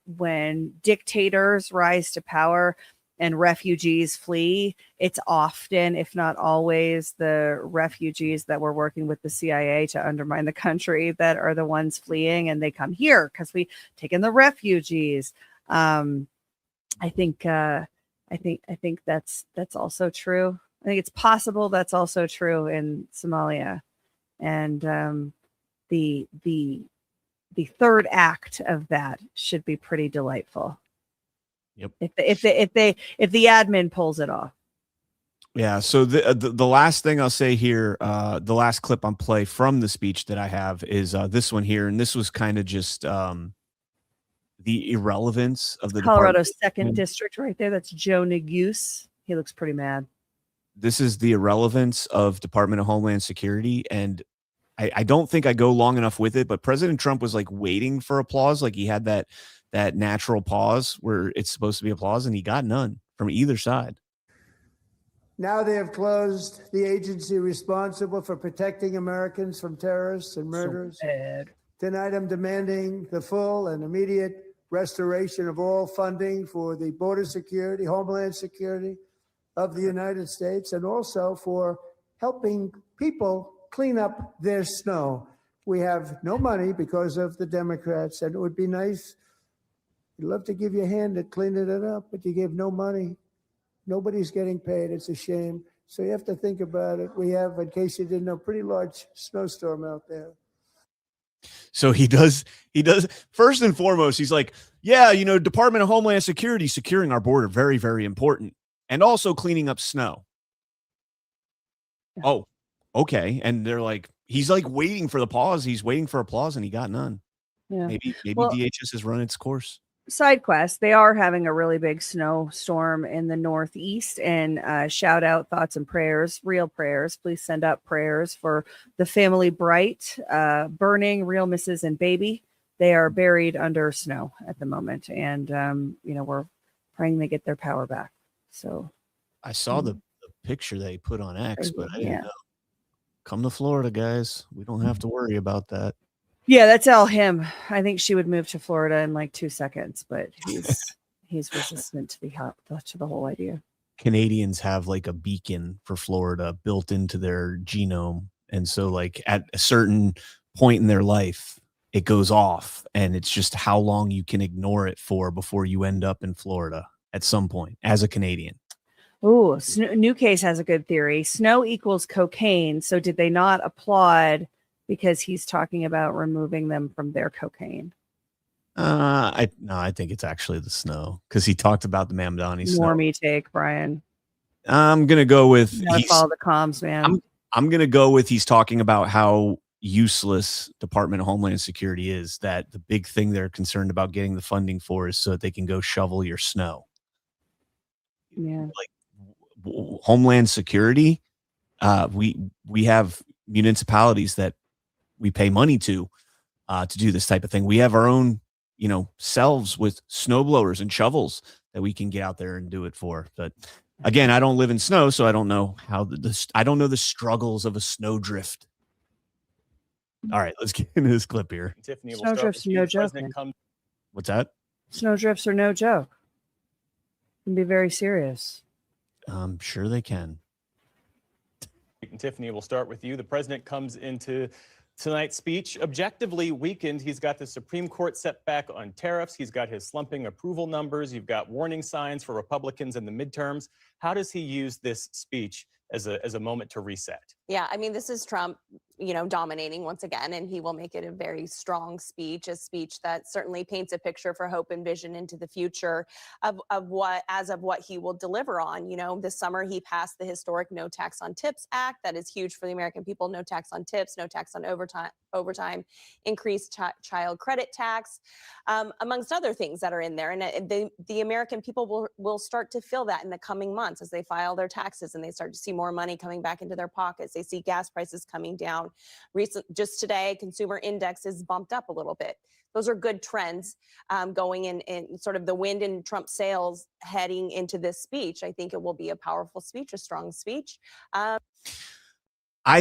dictators rise to power and refugees flee, it's often, if not always, the refugees that were working with the CIA to undermine the country that are the ones fleeing, and they come here because we take in the refugees. I think that's also true. I think it's possible that's also true in Somalia, and the third act of that should be pretty delightful. Yep. If the admin pulls it off. Yeah. So the last thing I'll say here, the last clip on play from the speech that I have is this one here, and this was kind of just the irrelevance of the Colorado 2nd District right there. That's Joe Neguse. He looks pretty mad. This is the irrelevance of Department of Homeland Security, and I don't think I go long enough with it, but President Trump was like waiting for applause, like he had that natural pause where it's supposed to be applause, and he got none from either side. Now they have closed the agency responsible for protecting Americans from terrorists and murderers. Tonight, I'm demanding the full and immediate restoration of all funding for the border security, homeland security of the United States, and also for helping people clean up their snow. We have no money because of the Democrats, and it would be nice. We'd love to give you a hand at cleaning it up, but you gave no money. Nobody's getting paid. It's a shame. So you have to think about it. We have, in case you didn't know, pretty large snowstorm out there. So he does first and foremost, he's like, yeah, Department of Homeland Security securing our border, very, very important. And also cleaning up snow. Oh, okay. And they're like, he's like waiting for the pause. He's waiting for applause and he got none. Yeah. Maybe Well, DHS has run its course. Side quest, they are having a really big snowstorm in the Northeast, and shout out thoughts and prayers, real prayers. Please send up prayers for the family Bright, burning, real missus and baby. They are buried under snow at the moment, and we're praying they get their power back. So I saw the picture they put on X, but I didn't Yeah. know. Come to Florida, guys. We don't have to worry about that. Yeah, that's all him. I think she would move to Florida in like 2 seconds, but he's resistant to the whole idea. Canadians have like a beacon for Florida built into their genome. And so like at a certain point in their life, it goes off, and it's just how long you can ignore it for before you end up in Florida at some point as a Canadian. Ooh, New Case has a good theory. Snow equals cocaine. So did they not applaud because he's talking about removing them from their cocaine? I think it's actually the snow, because he talked about the Mamdani snow. Normie take, Brian. I'm gonna go with You gotta follow the comms, man. I'm gonna go with he's talking about how useless Department of Homeland Security is, that the big thing they're concerned about getting the funding for is so that they can go shovel your snow. Yeah. Homeland Security, we have municipalities that we pay money to do this type of thing. We have our own, selves with snow blowers and shovels that we can get out there and do it for. But again, I don't live in snow, so I don't know how I don't know the struggles of a snowdrift. All right, let's get into this clip here. Tiffany, we'll Snowdrifts are no joke. Man. What's that? Snowdrifts are no joke. Can be very serious. I'm sure they can. And Tiffany, we'll start with you. The president comes into tonight's speech objectively weakened. He's got the Supreme Court setback on tariffs. He's got his slumping approval numbers. You've got warning signs for Republicans in the midterms. How does he use this speech as a moment to reset? Yeah, I mean, this is Trump, dominating once again, and he will make it a very strong speech, a speech that certainly paints a picture for hope and vision into the future of what he will deliver on. This summer he passed the historic No Tax on Tips Act. That is huge for the American people. No tax on tips, no tax on overtime, increased child credit tax, amongst other things that are in there. And the American people will start to feel that in the coming months as they file their taxes and they start to see more money coming back into their pockets. They see gas prices coming down. Just today, consumer index is bumped up a little bit. Those are good trends going in sort of the wind in Trump's sails heading into this speech. I think it will be a powerful speech, a strong speech. I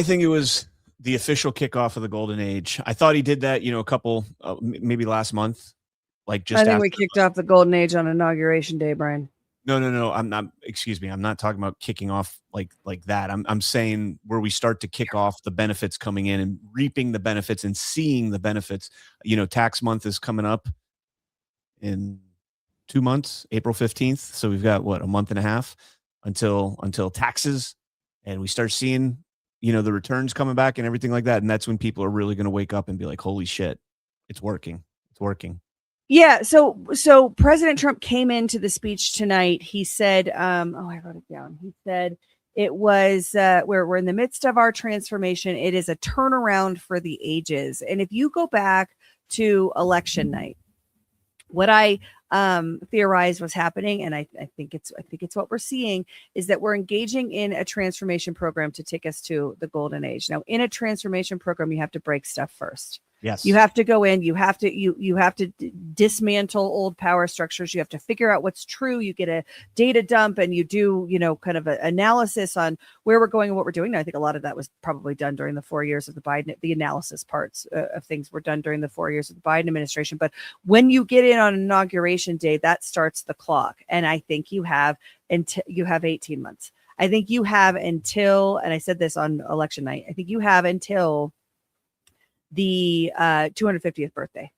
think it was the official kickoff of the golden age. I thought he did that, a couple, maybe last month. I think we kicked off the golden age on Inauguration Day, Brian. No. I'm not. Excuse me. I'm not talking about kicking off like that. I'm saying where we start to kick off the benefits coming in and reaping the benefits and seeing the benefits. Tax month is coming up in 2 months, April 15th. So we've got a month and a half until taxes, and we start seeing the returns coming back and everything like that. And that's when people are really going to wake up and be like, "Holy shit, it's working! It's working." Yeah, so President Trump came into the speech tonight. He said, I wrote it down. He said it was we're in the midst of our transformation. It is a turnaround for the ages. And if you go back to election night, what I theorized was happening, and I think it's what we're seeing, is that we're engaging in a transformation program to take us to the golden age. Now, in a transformation program, you have to break stuff first. Yes. You have to go in, you have to dismantle old power structures. You have to figure out what's true. You get a data dump and you do, kind of an analysis on where we're going and what we're doing. Now, I think a lot of that was probably done during the 4 years of the analysis parts of things were done during the 4 years of the Biden administration. But when you get in on inauguration day, that starts the clock. And I think you have 18 months. I think you have until, and I said this on election night, I think you have until the 250th birthday,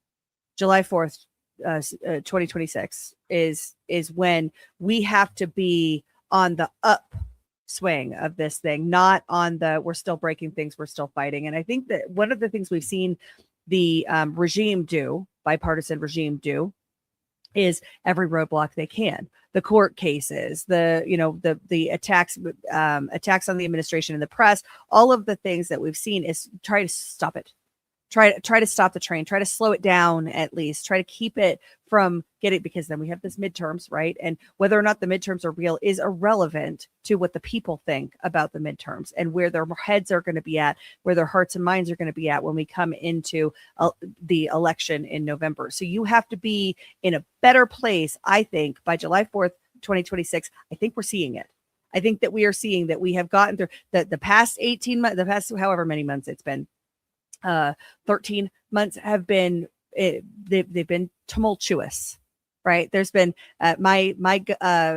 July 4th, 2026 is when we have to be on the upswing of this thing, not on the we're still breaking things, we're still fighting. And I think that one of the things we've seen the bipartisan regime do is every roadblock they can. The court cases, the attacks on the administration and the press, all of the things that we've seen is try to stop it. Try to stop the train, try to slow it down, at least try to keep it from getting, because then we have this midterms, right? And whether or not the midterms are real is irrelevant to what the people think about the midterms and where their heads are going to be at, where their hearts and minds are going to be at when we come into the election in November. So you have to be in a better place, I think, by July 4th, 2026. I think we're seeing it. I think that we are seeing that we have gotten through the past 18 months, the past however many months it's been. 13 months have been they've been tumultuous, right? There's been my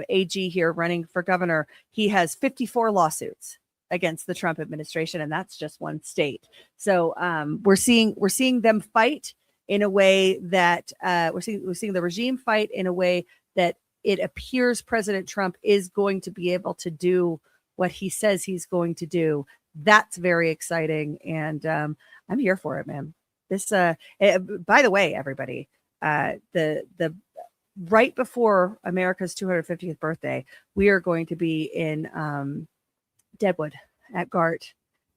AG here running for governor. He has 54 lawsuits against the Trump administration, and that's just one state. So we're seeing them fight in a way that we're seeing the regime fight in a way that it appears President Trump is going to be able to do what he says he's going to do. That's very exciting, and I'm here for it, man. This, by the way, everybody, the right before America's 250th birthday, we are going to be in Deadwood at GART,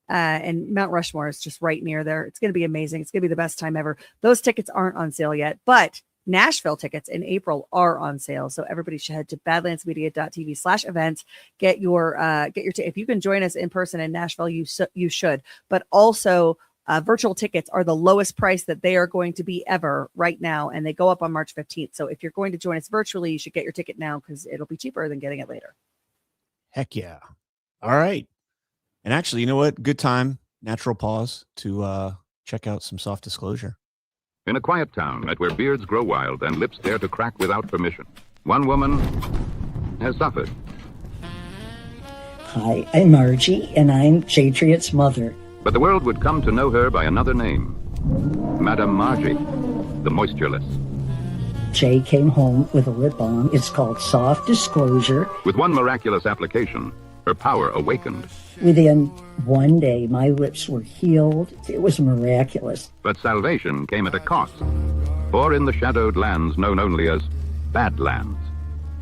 and Mount Rushmore is just right near there. It's going to be amazing. It's going to be the best time ever. Those tickets aren't on sale yet, but Nashville tickets in April are on sale. So everybody should head to badlandsmedia.tv/events. Get your if you can join us in person in Nashville, you should. But also virtual tickets are the lowest price that they are going to be ever right now. And they go up on March 15th. So if you're going to join us virtually, you should get your ticket now because it'll be cheaper than getting it later. Heck yeah. All right. And actually, you know what? Good time, natural pause to check out some soft disclosure. In a quiet town at where beards grow wild and lips dare to crack without permission, one woman has suffered. Hi, I'm Margie, and I'm Jadriet's mother. But the world would come to know her by another name, Madame Margie, the moistureless. Jay came home with a lip balm. It's called Soft Disclosure. With one miraculous application, her power awakened. Within one day, my lips were healed. It was miraculous. But salvation came at a cost. For in the shadowed lands known only as Badlands,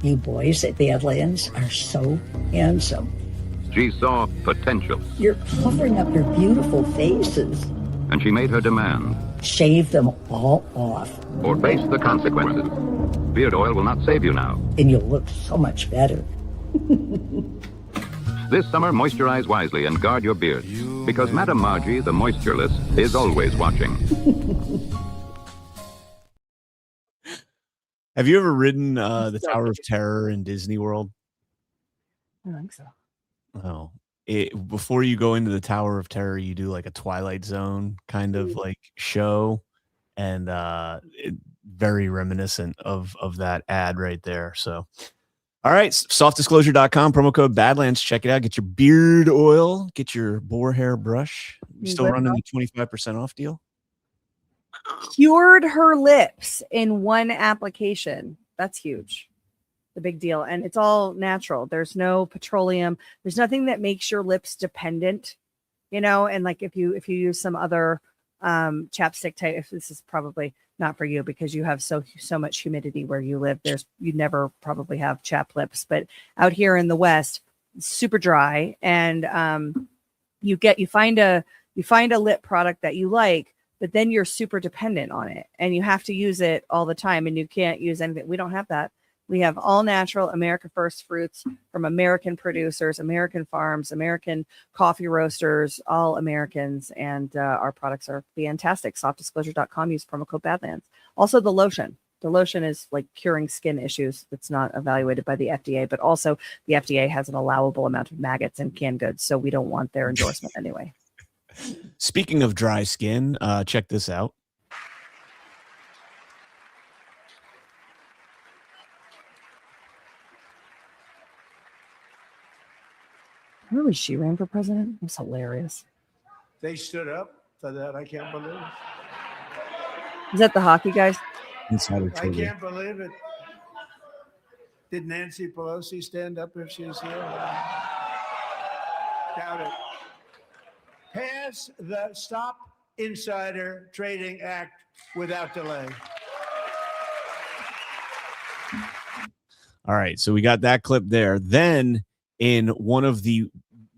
You boys at Badlands are so handsome. she saw potential. You're covering up your beautiful faces. And she made her demand. Shave them all off, Or face the consequences. Beard oil will not save you now. and you'll look so much better. This summer, moisturize wisely and guard your beard. Because Madame Margie, the moistureless, is always watching. Have you ever ridden the Tower of Terror in Disney World? I don't think so. Oh, before you go into the Tower of Terror, you do like a Twilight Zone kind of like show, and very reminiscent of that ad right there. So, all right, softdisclosure.com, promo code Badlands. Check it out. Get your beard oil. Get your boar hair brush. You still running the 25% off deal? Cured her lips in one application. That's huge. The big deal. And it's all natural. There's no petroleum. There's nothing that makes your lips dependent, and like if you use some other chapstick type, if this is probably not for you because you have so much humidity where you live, you never probably have chapped lips, but out here in the West, it's super dry, and you find a lip product that you like, but then you're super dependent on it and you have to use it all the time and you can't use anything. We don't have that. We have all natural America First fruits from American producers, American farms, American coffee roasters, all Americans. And our products are fantastic. Softdisclosure.com. Use promo code Badlands. Also the lotion. The lotion is like curing skin issues. That's not evaluated by the FDA, but also the FDA has an allowable amount of maggots in canned goods. So we don't want their endorsement anyway. Speaking of dry skin, check this out. Really, she ran for president? It's hilarious. They stood up for that. I can't believe it. Is that the hockey guys? Insider I trivia. can't believe it. Did Nancy Pelosi stand up if she's here? Doubt it. Pass the Stop Insider Trading Act without delay. All right, so we got that clip there. Then in one of the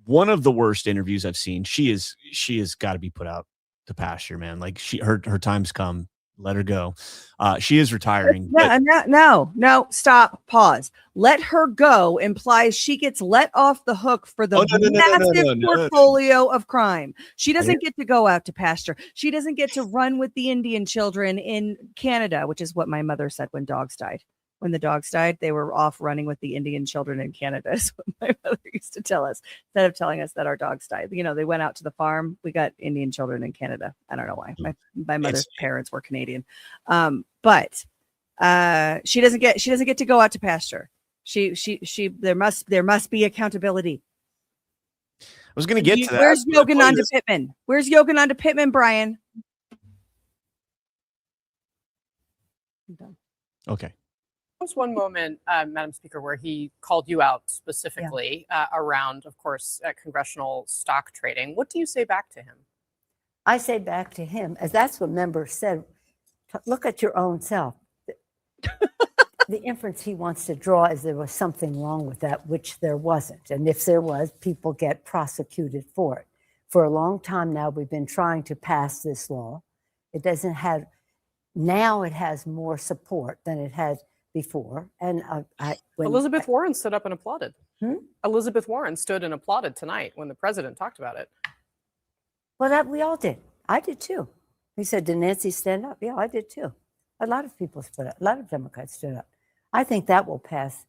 worst interviews I've seen, she has got to be put out to pasture, man. Like her time's come. Let her go. She is retiring. No, stop, pause. Let her go implies she gets let off the hook for the massive portfolio of crime. She doesn't get to go out to pasture. She doesn't get to run with the Indian children in Canada, which is what my mother said when dogs died. When the dogs died, they were off running with the Indian children in Canada, is what my mother used to tell us, instead of telling us that our dogs died. You know, they went out to the farm. We got Indian children in Canada. I don't know why. My mother's parents were Canadian. But she doesn't get to go out to pasture. There must be accountability. I was going to get to that. Where's Yogananda Pittman? Where's Yogananda Pittman, Brian? Okay. There was one moment, Madam Speaker, where he called you out specifically around, of course, congressional stock trading. What do you say back to him? I say back to him, as that's what members said, look at your own self. The inference he wants to draw is there was something wrong with that, which there wasn't. And if there was, people get prosecuted for it. For a long time now, we've been trying to pass this law. It doesn't have, now it has more support than it had before. And Elizabeth Warren stood up and applauded. Elizabeth Warren stood and applauded tonight when the president talked about it. Well, we all did. I did too. He said, did Nancy stand up? Yeah, I did too. A lot of people stood up. A lot of Democrats stood up. I think that will pass,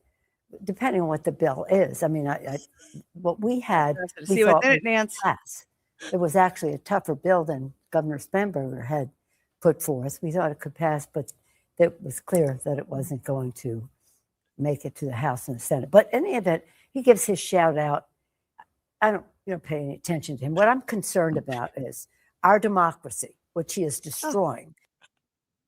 depending on what the bill is. I mean, what we had, we thought would pass. It was actually a tougher bill than Governor Spanberger had put forth. We thought it could pass, but it was clear that it wasn't going to make it to the House and the Senate. But in any event, he gives his shout out. I don't pay any attention to him. What I'm concerned about is our democracy, which he is destroying.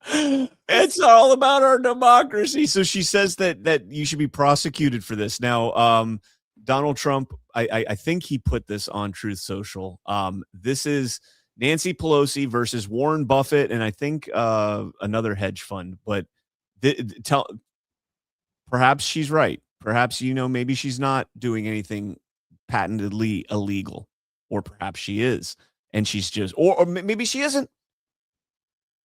It's all about our democracy. So she says that you should be prosecuted for this. Now, Donald Trump, I think he put this on Truth Social. This is Nancy Pelosi versus Warren Buffett, and I think another hedge fund. But perhaps she's right. Perhaps, maybe she's not doing anything patently illegal, or perhaps she is, and she's just, or maybe she isn't.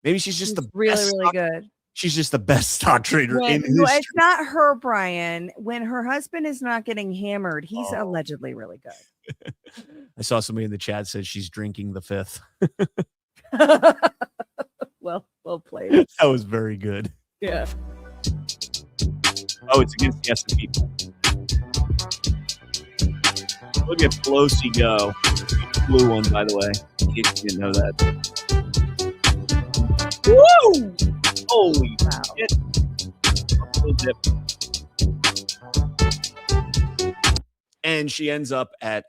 Maybe she's just really good. She's just the best stock trader in history. It's not her, Brian. When her husband is not getting hammered, he's allegedly really good. I saw somebody in the chat said she's drinking the fifth. Well played. That was very good. Yeah. Oh, it's against the S&P. Look at Pelosi go. Blue one, by the way. In case you didn't know that. Woo! Holy shit. And she ends up at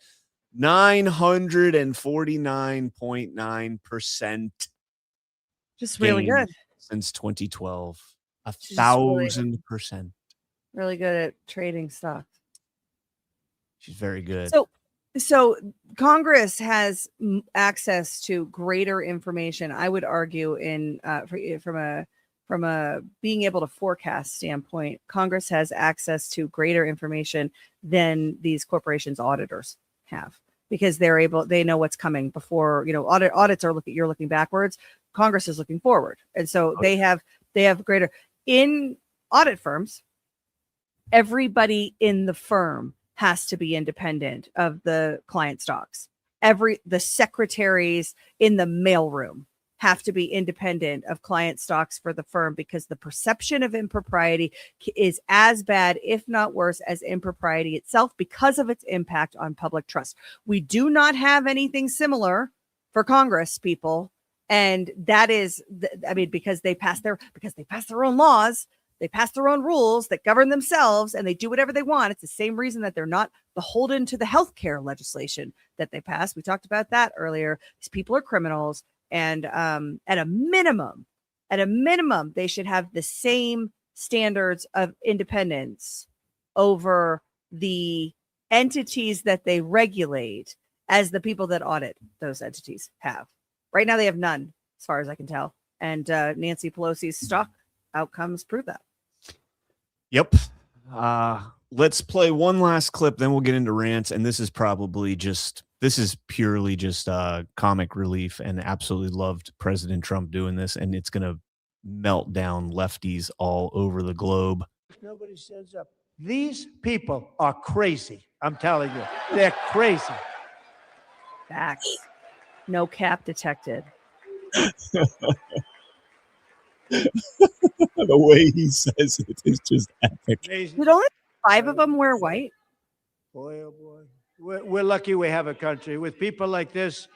949.9%. Just really good. Since 2012. 1,000%. Really good at trading stocks. She's very good. So Congress has access to greater information, I would argue, from a being able to forecast standpoint. Congress has access to greater information than these corporations' auditors have, because they know what's coming before, audits are you're looking backwards. Congress is looking forward. And so they have greater in audit firms. Everybody in the firm has to be independent of the client stocks. The secretaries in the mailroom have to be independent of client stocks for the firm, because the perception of impropriety is as bad, if not worse, as impropriety itself, because of its impact on public trust. We do not have anything similar for Congress, people. And that is, because they pass their own laws, they pass their own rules that govern themselves, and they do whatever they want. It's the same reason that they're not beholden to the healthcare legislation that they pass. We talked about that earlier. These people are criminals. And at a minimum, they should have the same standards of independence over the entities that they regulate as the people that audit those entities have. Right now, they have none, as far as I can tell. And Nancy Pelosi's stock outcomes prove that. Yep. Let's play one last clip, then we'll get into rants. And this is purely just comic relief, and absolutely loved President Trump doing this. And it's going to melt down lefties all over the globe. Nobody stands up. These people are crazy. I'm telling you, they're crazy. Facts. No cap detected. The way he says it is just epic. Did only 5 of them wear white? Boy, oh boy. We're lucky we have a country. With people like this,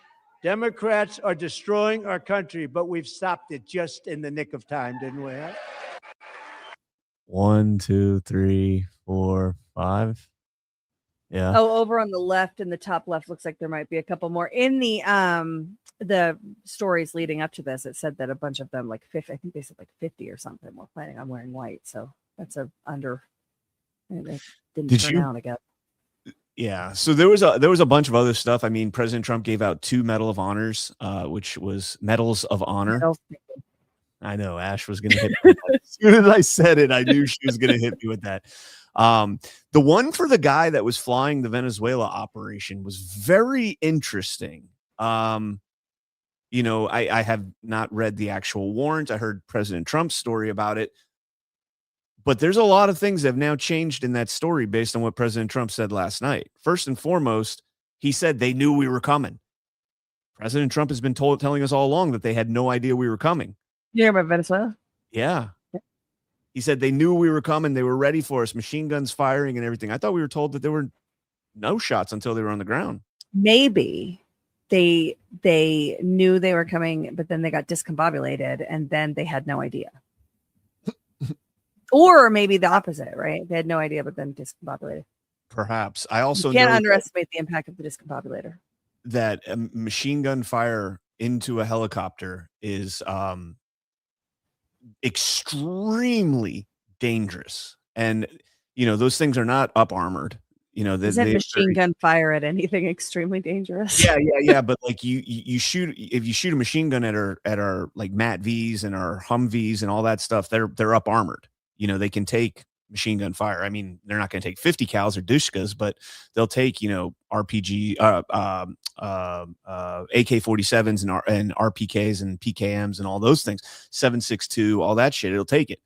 Democrats are destroying our country, but we've stopped it just in the nick of time, didn't we? Huh? 1, 2, 3, 4, 5. Yeah. Oh, over on the left, in the top left, looks like there might be a couple more. In the stories leading up to this, it said that a bunch of them, like 50, I think they said like 50 or something, were planning on wearing white. So that's they didn't turn out again. Yeah. So there was a bunch of other stuff. I mean, President Trump gave out 2 Medal of Honors, which was Medals of Honor. I know Ash was going to hit me. As soon as I said it, I knew she was going to hit me with that. The one for the guy that was flying the Venezuela operation was very interesting. I have not read the actual warrant. I heard President Trump's story about it. But there's a lot of things that have now changed in that story based on what President Trump said last night. First and foremost, he said they knew we were coming. President Trump has been telling us all along that they had no idea we were coming. You hear about Venezuela? Yeah. He said they knew we were coming. They were ready for us. Machine guns firing and everything. I thought we were told that there were no shots until they were on the ground. Maybe they knew they were coming, but then they got discombobulated, and then they had no idea. Or maybe the opposite, right? They had no idea, but then discombobulated. Perhaps. I also can't underestimate the impact of the discombobulator. That machine gun fire into a helicopter is extremely dangerous. And, those things are not up armored. Isn't machine gun fire at anything extremely dangerous? Yeah. But like you shoot, if you shoot a machine gun at our like Mat Vs and our Humvees and all that stuff, they're up armored. They can take machine gun fire. I mean, they're not going to take 50 cals or Dushkas, but they'll take, RPG, AK-47s and RPKs and PKMs and all those things, 7.62, all that shit. It'll take it.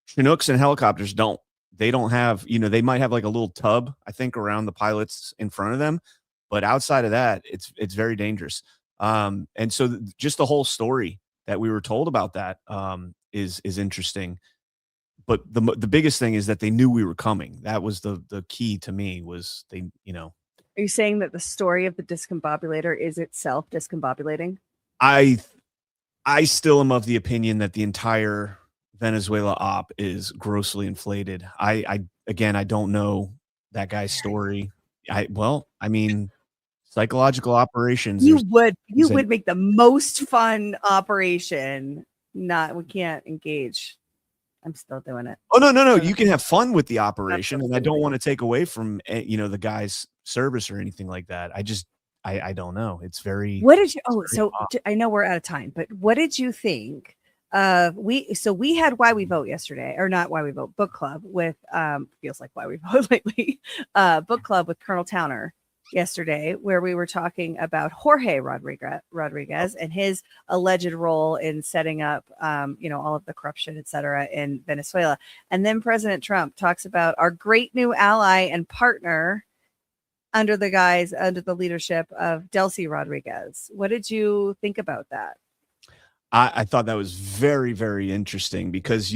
Chinooks and helicopters don't. They don't have, they might have like a little tub, I think, around the pilots in front of them. But outside of that, it's very dangerous. And so just the whole story that we were told about that is interesting. But the biggest thing is that they knew we were coming. That was the key to me, was they, Are you saying that the story of the discombobulator is itself discombobulating? I still am of the opinion that the entire Venezuela op is grossly inflated. I don't know that guy's story. Psychological operations. You would make the most fun operation. We can't engage. I'm still doing it. Oh, no. You can have fun with the operation. And I don't want to take away from, the guy's service or anything like that. I don't know. It's very. What did you, I know we're out of time, but what did you think of, we had Why We Vote yesterday, or not Why We Vote, book club with, feels like Why We Vote lately, book club with Colonel Towner. yesterday where we were talking about Jorge Rodriguez and his alleged role in setting up, all of the corruption, et cetera, in Venezuela. And then President Trump talks about our great new ally and partner under the leadership of Delcy Rodriguez. What did you think about that? I thought that was very, very interesting because,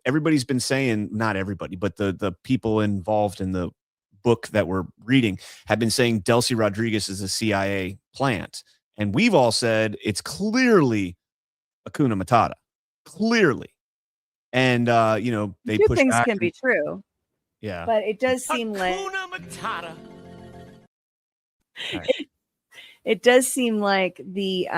everybody's been saying, not everybody, but the people involved in the book that we're reading have been saying Delcy Rodriguez is a CIA plant. And we've all said it's clearly Hakuna Matata, clearly. And, they Two push things back can be true. Yeah. But it does seem like it does seem like the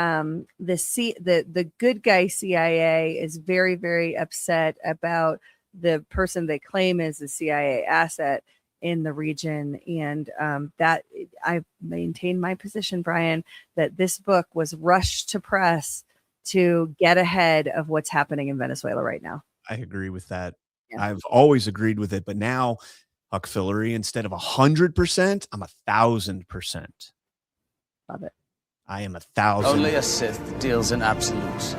good guy CIA is very, very upset about the person they claim is a CIA asset in the region. And that I maintain my position, Brian, that this book was rushed to press to get ahead of what's happening in Venezuela right now. I agree with that. Yeah. I've always agreed with it, but now Huck Fillery, instead of 100%, I'm 1,000%. Love it. I am 1,000. Only a Sith deals in absolutes.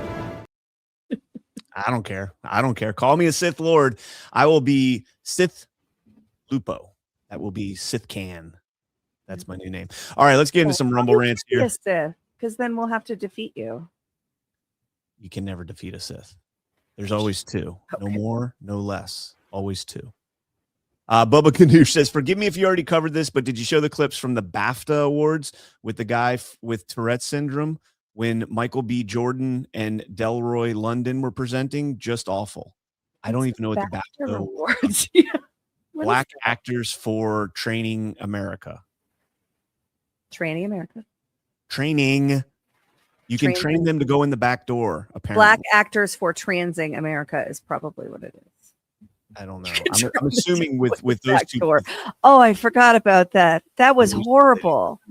I don't care. I don't care. Call me a Sith Lord. I will be Sith Lupo. That will be Sith Can. That's my new name. All right, let's get into some Rumble rants here. Because then we'll have to defeat you. You can never defeat a Sith. There's always two. Okay. No more, no less. Always two. Bubba Ganoush says, forgive me if you already covered this, but did you show the clips from the BAFTA Awards with the guy with Tourette's syndrome when Michael B. Jordan and Delroy London were presenting? Just awful. I don't even know what the BAFTA Awards. Black actors for Training America. Training America. Training. You can train them to go in the back door, apparently. Black actors for Transing America is probably what it is. I don't know. I'm assuming with those two. Oh, I forgot about that. That was horrible.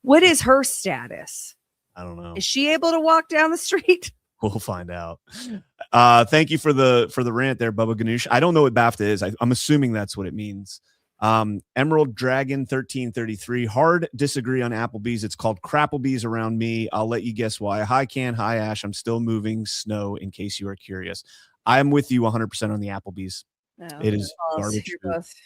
What is her status? I don't know. Is she able to walk down the street? We'll find out. Thank you for the rant there, Bubba Ganoush. I don't know what BAFTA is. I'm assuming that's what it means. Emerald Dragon 1333. Hard disagree on Applebee's. It's called Crapplebee's around me. I'll let you guess why. Hi, Can. Hi, Ash. I'm still moving snow in case you are curious. I am with you 100% on the Applebee's. No, it is garbage.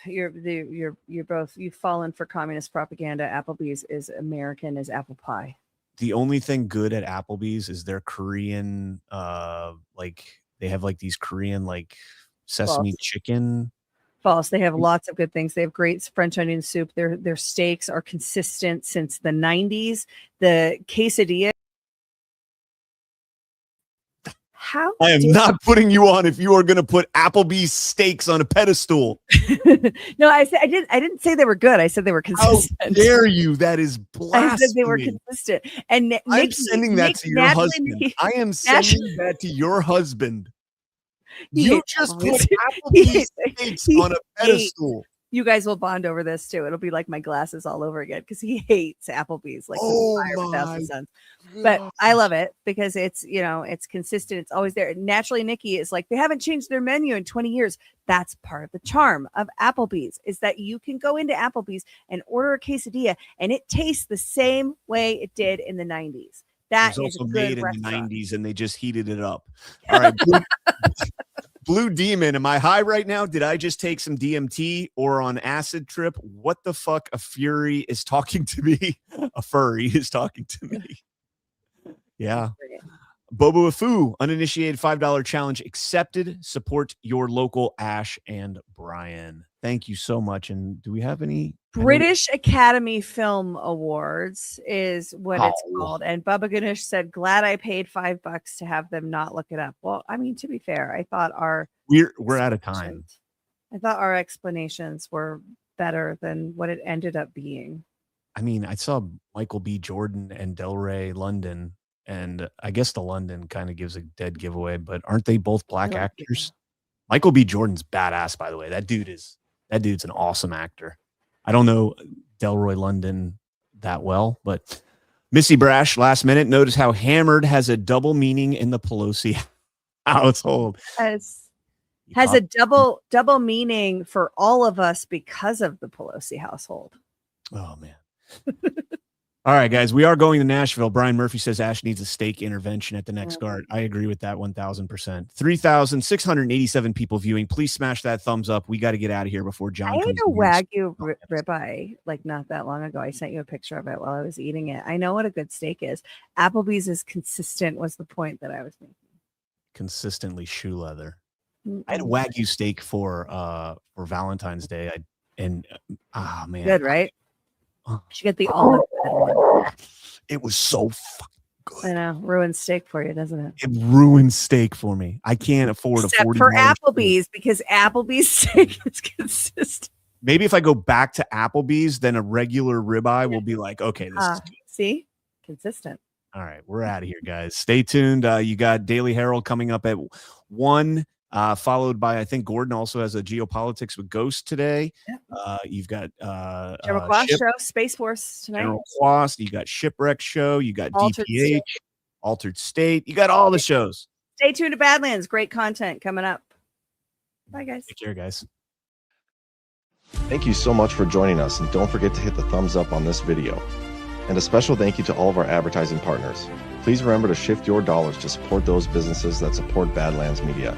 You're both you've fallen for communist propaganda. Applebee's is American as apple pie. The only thing good at Applebee's is their Korean, they have like these Korean sesame chicken. False. They have lots of good things. They have great French onion soup. Their steaks are consistent since the 90s. The quesadilla. How I am not putting you on if you are going to put Applebee's steaks on a pedestal. No, I didn't say they were good. I said they were consistent. How dare you? That is blasphemy. I said they were consistent. And I'm sending that to your husband. I am sending that to your husband. You just put Applebee's steaks on a pedestal. You guys will bond over this too. It'll be like my glasses all over again because he hates Applebee's like fire without suns. But I love it because it's it's consistent. It's always there. Naturally, Nikki is like they haven't changed their menu in 20 years. That's part of the charm of Applebee's is that you can go into Applebee's and order a quesadilla and it tastes the same way it did in the 90s. That is also a good made restaurant. in the 90s and they just heated it up. All right. Blue Demon, am I high right now? Did I just take some DMT or on acid trip? What the fuck? A fury is talking to me. A furry is talking to me. Yeah. Bobo Afu, uninitiated $5 challenge accepted. Support your local Ash and Brian. Thank you so much. And do we have any? British Academy Film Awards is what it's called. And Bubba Ganoush said, glad I paid $5 to have them not look it up. Well, I mean, to be fair, I thought we're out of time. I thought our explanations were better than what it ended up being. I mean, I saw Michael B. Jordan and Delroy London, and I guess the London kind of gives a dead giveaway, but aren't they both black actors? Michael B. Jordan's badass, by the way. That dude's an awesome actor. I don't know Delroy London that well, but Missy Brash, last minute, notice how hammered has a double meaning in the Pelosi household. has a double meaning for all of us because of the Pelosi household. Oh man. All right, guys, we are going to Nashville. Brian Murphy says Ashe needs a stake intervention at the next guard. I agree with that 1,000%. 3,687 people viewing. Please smash that thumbs up. We got to get out of here before John I ate comes a in here. Wagyu ribeye like not that long ago. I sent you a picture of it while I was eating it. I know what a good steak is. Applebee's is consistent was the point that I was making. Consistently shoe leather. I had a Wagyu steak for Valentine's Day. Man. Good, right? You should get the olive red one. It was so fucking good. I know, ruins steak for you, doesn't it? It ruined steak for me. I can't afford Except a $40 for Applebee's because Applebee's steak is consistent. Maybe if I go back to Applebee's, then a regular ribeye will be like, okay, this is good. See, consistent. All right, we're out of here, guys. Stay tuned. You got Daily Herald coming up at 1. Followed by, I think Gordon also has a geopolitics with Ghost today. You've got General Quast show, Space Force tonight. General Quast. You got Shipwreck show. You got Altered DPH, State. Altered State. You got all the shows. Stay tuned to Badlands. Great content coming up. Bye, guys. Take care, guys. Thank you so much for joining us, and don't forget to hit the thumbs up on this video. And a special thank you to all of our advertising partners. Please remember to shift your dollars to support those businesses that support Badlands Media.